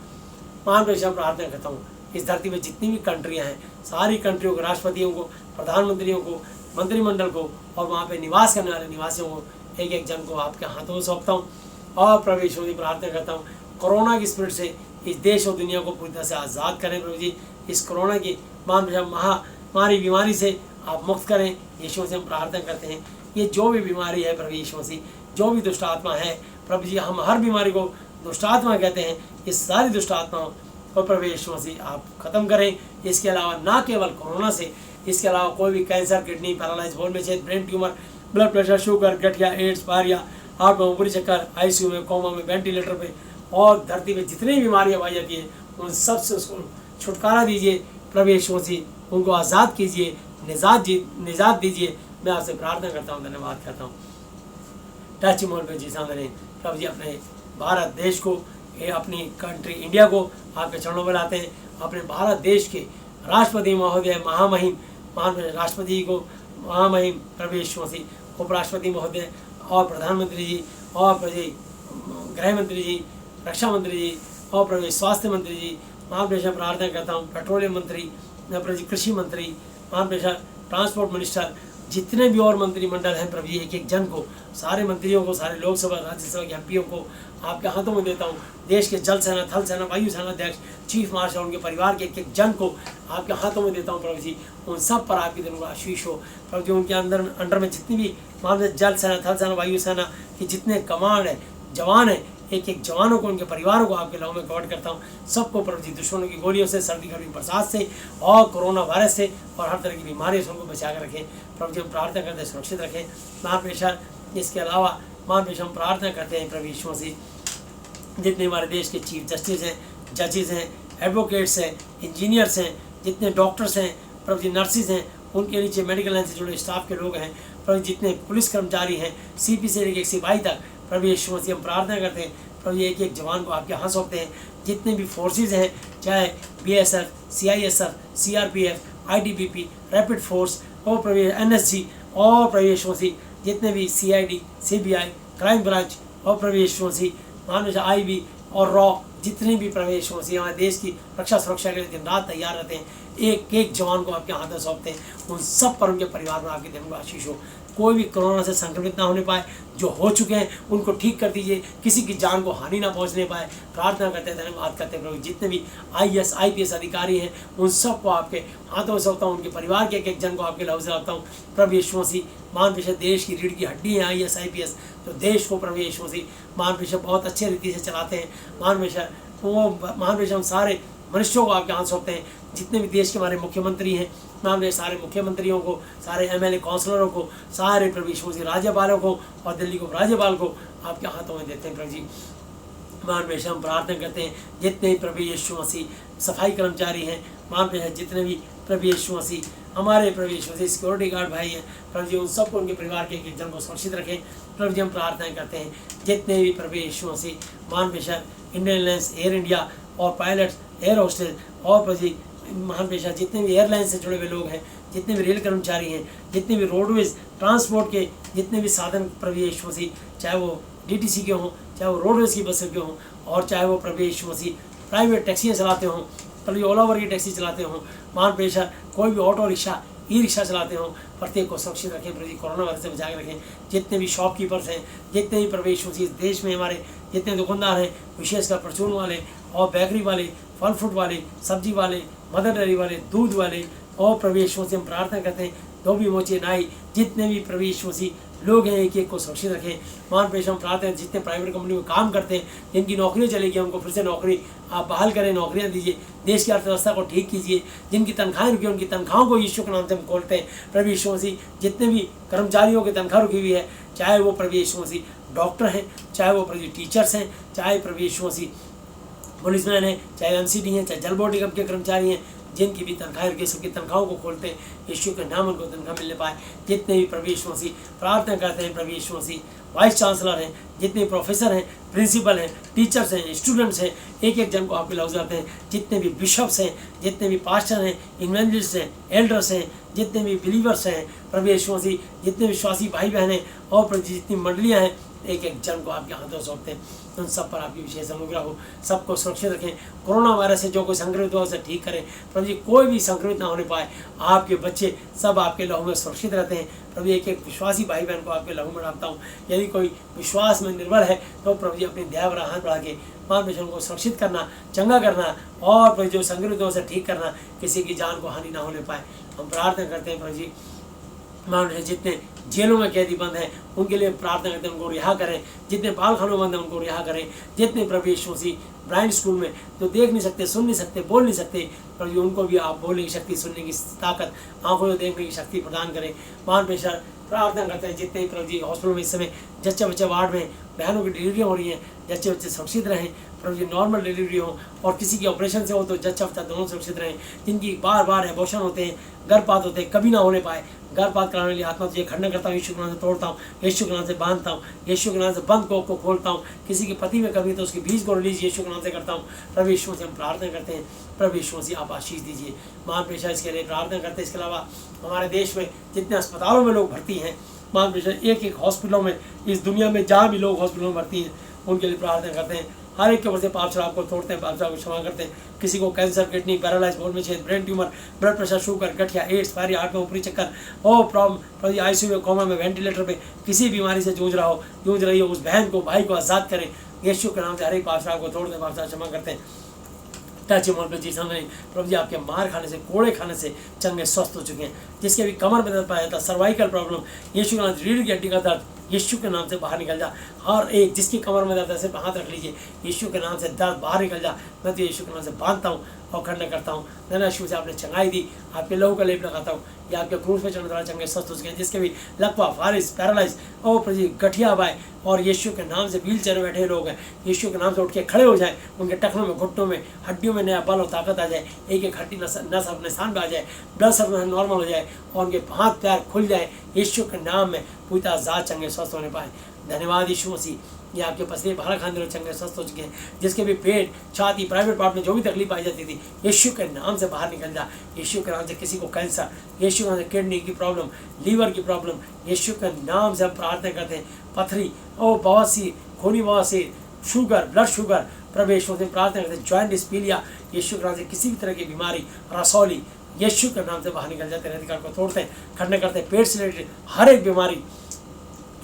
महान प्रभु प्रार्थना करता हूँ, इस धरती में जितनी भी कंट्रियाँ हैं, सारी कंट्रियों को, राष्ट्रपतियों को, प्रधानमंत्रियों को, मंत्रिमंडल को, और वहाँ पे निवास करने वाले निवासियों को, एक एक जन को आपके हाथों में सौंपता हूँ। और प्रभु यीशु मसीह प्रार्थना करता हूँ, कोरोना की स्पिरिट से इस देश और दुनिया को पूरी तरह से आज़ाद करें प्रभु जी। इस कोरोना की महामारी बीमारी से आप मुक्त करें यीशु मसीह, हम प्रार्थना करते हैं। ये जो भी बीमारी है प्रभु यीशु मसीह, जो भी दुष्ट आत्मा है प्रभु जी, हम हर बीमारी को दुष्ट आत्मा कहते हैं, इस सारी दुष्ट आत्माओं को प्रभु यीशु मसीह आप ख़त्म करें। इसके अलावा ना केवल कोरोना से, इसके अलावा कोई भी कैंसर, किडनी पैरालाइज, बोन में छेद, brain tumour, blood pressure, sugar, गठिया, एड्स, पायरिया, हार्ट में ऊपरी चक्कर, आईसीयू में, कोमा में, वेंटिलेटर पे, और धरती में जितनी बीमारियाँ पाई जाती है उन सब से उसको छुटकारा दीजिए प्रभु यीशु मसीह, उनको आज़ाद कीजिए, निजात दीजिए। मैं आपसे प्रार्थना करता हूँ, धन्यवाद करता हूँ। टच मोड पे जी सामने प्रभु जी अपने भारत देश को, अपनी कंट्री इंडिया को आपके चरणों में लाते हैं। अपने भारत देश के राष्ट्रपति महोदय, महामहिम राष्ट्रपति को, महामहिम प्रभु यीशु मसीह, उपराष्ट्रपति महोदय और प्रधानमंत्री जी और प्रभु गृह मंत्री जी, रक्षा मंत्री जी और प्रभु स्वास्थ्य मंत्री जी, महापेशा प्रार्थना करता हूँ। पेट्रोलियम मंत्री, प्रभु कृषि मंत्री, महापेशा ट्रांसपोर्ट मिनिस्टर, जितने भी और मंत्रिमंडल हैं प्रभु जी, एक एक जन को, सारे मंत्रियों को, सारे लोकसभा राज्यसभा के एमपीओं को आपके हाथों में देता हूँ। देश के जल सेना, थल सेना, वायु सेना अध्यक्ष, चीफ मार्शल, उनके परिवार के एक एक जन को आपके हाथों में देता हूँ प्रभु जी। उन सब पर आपकी दिनों का आशीष हो प्रभु जी। उनके अंडर में जितनी भी मान जल सेना, थल सेना, वायु सेना के जितने कमांड है, जवान है, एक एक जवानों को, उनके परिवारों को आपके लहू में कवर करता हूँ। सबको प्रभु जी दुश्मनों की गोलियों से, सर्दी गर्मी बरसात से और कोरोना वायरस से और हर तरह की बीमारियों से उनको बचा कर रखें प्रभु जी। हम प्रार्थना करते हैं सुरक्षित रखें महापेशा। इसके अलावा महापेशा हम प्रार्थना करते हैं प्रभु यीशु मसीह, जितने हमारे देश के चीफ जस्टिस हैं, जजेस हैं, एडवोकेट्स हैं, इंजीनियर्स हैं, जितने डॉक्टर्स हैं प्रभु जी, नर्सिस हैं, उनके नीचे मेडिकल लाइन से जुड़े स्टाफ के लोग हैं प्रभु, जितने पुलिस कर्मचारी हैं, सीपी से लेकर सिपाही तक प्रभु यीशु मसीह, हम प्रार्थना करते हैं प्रभु एक एक जवान को आपके हाथ सौंपते हैं। जितने भी फोर्सेस हैं, चाहे BSF, CISF, CRPF, ITBP, rapid force और प्रभु एनएसजी और प्रभु यीशु मसीह, जितने भी सीआईडी, सीबीआई, क्राइम ब्रांच और प्रभु यीशु मसीह, महान आईबी और रॉ, जितने भी प्रभु यीशु मसीह हमारे देश की रक्षा सुरक्षा के लिए दिन रात तैयार रहते हैं, एक एक जवान को आपके हाथ में सौंपते हैं। उन सब पर, उनके परिवार में आपके दिन का आशीष हो। कोई भी कोरोना से संक्रमित ना होने पाए, जो हो चुके हैं उनको ठीक कर दीजिए, किसी की जान को हानि ना पहुंचने पाए। प्रार्थना करते हैं, धन्यवाद करते हैं प्रभु। जितने भी आईएएस, आईपीएस अधिकारी हैं उन सबको आपके हाथों में सौंपता हूँ, उनके परिवार के एक एक जन को आपके लहू से लाता हूँ प्रभु यीशु मसीह। मान पेशा देश की रीढ़ की हड्डी है आईएएस, आईपीएस, तो देश को प्रभु यीशु मसीह मान पेशा बहुत अच्छे रीति से चलाते हैं। मान पेशा हम सारे मनुष्यों को आपके हाथ सौंपते हैं। जितने भी देश के हमारे मुख्यमंत्री हैं, मामले सारे मुख्यमंत्रियों को, सारे एमएलए काउंसलरों को, सारे प्रभु यीशु मसीह राज्यपालों को और दिल्ली को राज्यपाल को आपके हाथों में देते हैं प्रभु जी। मान पेशा हम प्रार्थना करते हैं, जितने भी प्रभु यीशु मसीह सफाई कर्मचारी हैं, मान पेशा जितने भी प्रभु यीशु मसीह हमारे प्रभु यीशु मसीह सिक्योरिटी गार्ड भाई हैं प्रभु जी, उन सबको, उनके परिवार के एक जन को सुरक्षित रखें प्रभु जी। हम प्रार्थना करते हैं, जितने भी प्रभु यीशु मसीह मान पेशा इंडियन एयरलाइंस, एयर इंडिया और पायलट्स, एयर होस्टेस और प्रभु जी महान पेशा जितने भी एयरलाइन से जुड़े हुए लोग हैं, जितने भी रेल कर्मचारी हैं, जितने भी रोडवेज ट्रांसपोर्ट के जितने भी साधन प्रभु यीशु मसीह, चाहे वो डीटीसी के हों, चाहे वो रोडवेज की बसें के हों, और चाहे वो प्रभु यीशु मसीह प्राइवेट टैक्सियाँ चलाते हों, प्रभु ओला ओवर की टैक्सी चलाते हों, महान पेशा कोई भी ऑटो रिक्शा, ई रिक्शा चलाते हों, प्रत्येक को सुरक्षित रखें प्रभु जी। कोरोना वायरस से बचा के रखें। जितने भी शॉपकीपर्स हैं, जितने भी प्रभु यीशु मसीह देश में हमारे जितने दुकानदार हैं, विशेषकर परचून वाले और बेकरी वाले, फल फ्रूट वाले, सब्जी वाले, मदर डेयरी वाले, दूध वाले और प्रभु यीशु मसीह हम प्रार्थना करते हैं, धोबी मोचे नाई, जितने भी प्रभु यीशु मसीह लोग हैं, एक एक को सुरक्षित रखें। मान पेश हम प्रार्थना हैं, जितने प्राइवेट कंपनी में काम करते हैं, जिनकी नौकरियाँ चलेगी, उनको फिर से नौकरी आप बहाल करें, नौकरियाँ दीजिए, देश की अर्थव्यवस्था को ठीक कीजिए। जिनकी तनख्वाहें रुकी, उनकी तनख्वाहों को यीशु के नाम से हम खोलते हैं प्रभु यीशु मसीह। जितने भी कर्मचारियों की तनख्वाह रुकी हुई है, चाहे वो प्रभु यीशु मसीह डॉक्टर हैं, चाहे वो प्रभु टीचर्स हैं, चाहे प्रभु यीशु मसीह पुलिसमैन हैं, चाहे एमसीडी हैं, चाहे जल बोर्ड निगम के कर्मचारी हैं, जिनकी भी तनख्वाह रुकी सबकी तनख्वाहों को खोलते हैं, यीशु के नाम उनको तनख्वाह मिलने पाए। जितने भी प्रभु यीशु मसीह प्रार्थना करते हैं, प्रभु यीशु मसीह वाइस चांसलर हैं, जितने प्रोफेसर हैं, प्रिंसिपल हैं, टीचर्स हैं, स्टूडेंट्स हैं, एक एक जन को आपके लफ्ज़ आते हैं। जितने भी बिशप्स हैं, जितने भी पास्टर हैं, इवेंजलिस्ट हैं, एल्डर्स हैं, जितने भी बिलीवर्स हैं, प्रभु यीशु मसीह जितने विश्वासी भाई बहन हैं और प्रभु जितनी मंडलियाँ हैं, एक एक जन को आपके हाथों सौंपते हैं। उन सब पर आपकी विशेष अनुग्रह हो, सबको सुरक्षित रखें। कोरोना वायरस से जो कोई संक्रमित हो उसे ठीक करें प्रभु जी, कोई भी संक्रमित ना होने पाए। आपके बच्चे सब आपके लहू में सुरक्षित रहते हैं प्रभु। एक एक विश्वासी भाई बहन को आपके लहू में डालता हूँ। यदि कोई विश्वास में निर्भर है तो प्रभु जी अपनी दया पर हाथ बढ़ा के महान को सुरक्षित करना, चंगा करना और प्रभु जो संक्रमित हो उसे ठीक करना, किसी की जान को हानि ना होने पाए। हम प्रार्थना करते हैं प्रभु जी, मान जितने जेलों में कैदी बंद हैं उनके लिए प्रार्थना करते हैं, उनको रिहा करें। जितने बालखानों बंद हैं उनको रिहा करें। जितने प्रभु यीशु मसीह ब्लाइंड स्कूल में जो देख नहीं सकते, सुन नहीं सकते, बोल नहीं सकते, प्रभु जी उनको भी आप बोलने की शक्ति, सुनने की ताकत, आंखों में देखने की शक्ति प्रदान करें। मान पेशर प्रार्थना करते हैं जितने प्रभु जी हॉस्पिटल में इस समय जच्चे बच्चे वार्ड में बहनों की डिलीवरियाँ हो रही हैं, जच्चे बच्चे सुरक्षित रहें प्रभु जी, नॉर्मल डिलीवरी हो और किसी की ऑपरेशन से हो तो जच्चा बच्चा दोनों सुरक्षित रहें। जिनकी बार बार एबॉर्शन होते हैं, गर्भपात होते हैं, कभी ना होने पाए, गर्भपात कराने वाली आत्मा तुझे खंडन करता हूँ, यीशु के नाम से तोड़ता हूँ, यीशु के नाम से बांधता हूँ, यीशु के नाम से बंद को खोलता हूँ। किसी के पति में कमी तो उसके बीज को रिलीज यीशु के नाम से करता हूँ। प्रभु यीशु से हम प्रार्थना करते हैं, प्रभु यीशु से आप आशीष दीजिए। महान पेशा इसके लिए प्रार्थना करते हैं। इसके अलावा हमारे देश में जितने अस्पतालों में लोग भर्ती हैं, महान पेशा एक एक हॉस्पिटलों में, इस दुनिया में जहाँ भी लोग हॉस्पिटलों में भर्ती हैं उनके लिए प्रार्थना करते हैं। हर एक के ऊपर से पाप शराब को तोड़ते हैं, पाप शराब को क्षमा करते हैं। किसी को कैंसर, किडनी, पैरालाइज, बोन में छेद, brain tumour, blood pressure, sugar, गठिया, एड्स, फायरी, हार्ट में ऊपरी चक्कर और प्रॉब्लम आईसीयू में, कोमा में, वेंटिलेटर पे किसी बीमारी से जूझ रही हो उस बहन को, भाई को आज़ाद करें यीशु के नाम से। हर एक पाप शराब को तोड़ते हैं, पाप शराब क्षमा करते हैं। टच मोल पे जी सामने प्रभु जी आपके मार खाने से, कोड़े खाने से चंगे स्वस्थ हो चुके हैं। जिसके भी कमर में दर्द पाया जाता, सर्वाइकल प्रॉब्लम, यीशु के नाम से रीढ़ की हड्डी का दर्द यीशु के नाम से बाहर निकल जा। हर एक जिसकी कमर में दर्द है सिर्फ हाथ रख लीजिए, यीशु के नाम से दर्द बाहर निकल जा। मैं तो यीशु के नाम से बांधता हूँ और खंडन करता हूँ। धन्यवाद यीशु से आपने चंगाई दी, आपके लहू का लेप लगाता हूँ। या आपके क्रूस पे चढ़ने द्वारा चंगे स्वस्थ हो चुके हैं। जिसके भी लकवा, फारिस, पैरालाइज और प्रभु जी गठिया बाय और यीशु के नाम से व्हील चेयर में बैठे लोग हैं, यीशु के नाम से उठ के खड़े हो जाए। उनके टखनों में, घुटनों में, हड्डियों में नया बल और ताकत आ जाए। एक एक हड्डी नस अपने स्थान पर आ जाए, ब्लड सर्कुलेशन नॉर्मल हो जाए और उनके हाथ पैर खुल जाए यीशु के नाम में। पूरी आजाद चंगे स्वस्थ होने पाए। धन्यवाद यीशु मसीह, ये आपके पसले बाहर खाने वाले चंगे स्वस्थ हो चुके हैं। जिसके भी पेट, छाती, प्राइवेट पार्ट में जो भी तकलीफ आई जाती थी यीशु के नाम से बाहर निकल जा। यीशु के नाम से किसी को कैंसर, यीशु के नाम से किडनी की प्रॉब्लम, लीवर की प्रॉब्लम, यीशु के नाम से हम प्रार्थना करते हैं। पथरी और बवासीर, खूनी बवासीर, शुगर, ब्लड शुगर, प्रभु यीशु से प्रार्थना करते हैं। जॉइंट डिस्पीलिया, यीशु के नाम से किसी भी तरह की बीमारी, रसौली, यीशु के नाम से बाहर निकल जाते हैं। अधिकार को तोड़ते हैं, खंडन करते हैं। पेट से रिलेटेड हर एक बीमारी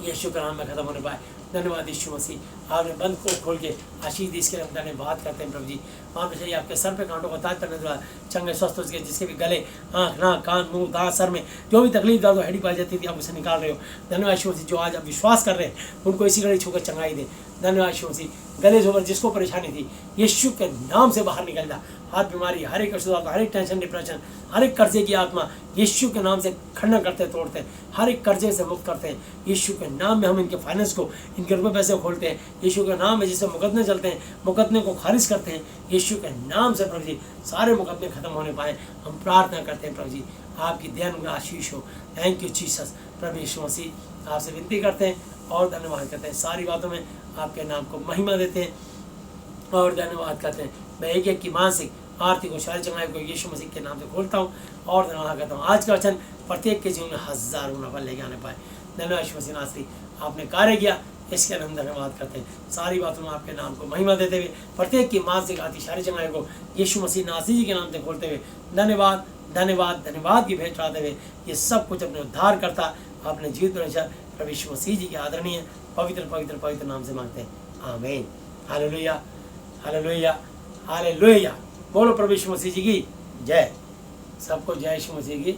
यीशु के नाम में खत्म होने पाए। धन्यवाद यीशु मसीह, आपने बंद को खोल के आशीष दी, इसके लिए हम धन्यवाद करते हैं प्रभु जी। वहाँ पे चाहिए आपके सर पे कांटों को ताज करने द्वारा चंगे स्वस्थ हो सके। जिसके भी गले, आँख, नाक, कान, मुंह, दांत, सर में जो भी तकलीफ दर्द हेडी पाई जाती थी आप उसे निकाल रहे हो। धन्यवाद यीशु मसीह, जो आज आप विश्वास कर रहे हैं उनको इसी घड़ी छूकर चंगाई दे। धन्यवाद यीशु मसीह, गले से ऊपर जिसको परेशानी थी यीशु के नाम से बाहर निकल जा। हाथ बीमारी, हर एक अशुद्ध, हर एक टेंशन, डिप्रेशन, हर एक कर्जे की आत्मा यीशु के नाम से खंडन करते तोड़ते हैं। हर एक कर्जे से मुक्त करते हैं यीशु के नाम में। हम इनके फाइनेंस को, इनके रुपये पैसे खोलते हैं यीशु के नाम में। जिससे मुकदमे चलते हैं, मुकदमे को खारिज करते हैं यीशु के नाम से। प्रभु जी सारे मुकदमे खत्म होने पाए हम प्रार्थना करते हैं। प्रभु जी आपकी दया में आशीष हो। Thank you Jesus. प्रभु यीशु मसीह आपसे विनती करते हैं और धन्यवाद करते हैं। सारी बातों में आपके नाम को महिमा देते हैं और धन्यवाद करते हैं। मैं एक एक की मानसिक, आर्थिक और शारीरिक चंगाई को यीशु मसीह के नाम से खोलता हूँ और धन्यवाद करता हूँ। आज का वचन प्रत्येक के जीवन में हजारों गुना फल लेके आने पाए। धन्यवाद यीशु मसीह नासरी, आपने कार्य किया, इसके लिए हम धन्यवाद करते हैं। सारी बातों में आपके नाम को महिमा देते हुए प्रत्येक की मानसिक, आर्थिक, शारीरिक चंगाई को यीशु मसीह नासरी जी के नाम से खोलते हुए धन्यवाद धन्यवाद धन्यवाद की भेंट चढ़ाते हुए ये सब कुछ अपने उद्धार करता अपने जीवित परमेश्वर प्रभु यीशु मसीह जी के आदरणीय पवित्र पवित्र पवित्र नाम से मांगते हैं, आमीन। हालेलुया हालेलुया हालेलुया। बोलो प्रभु यीशु मसीह जी की जय। सबको जय यीशु मसीह की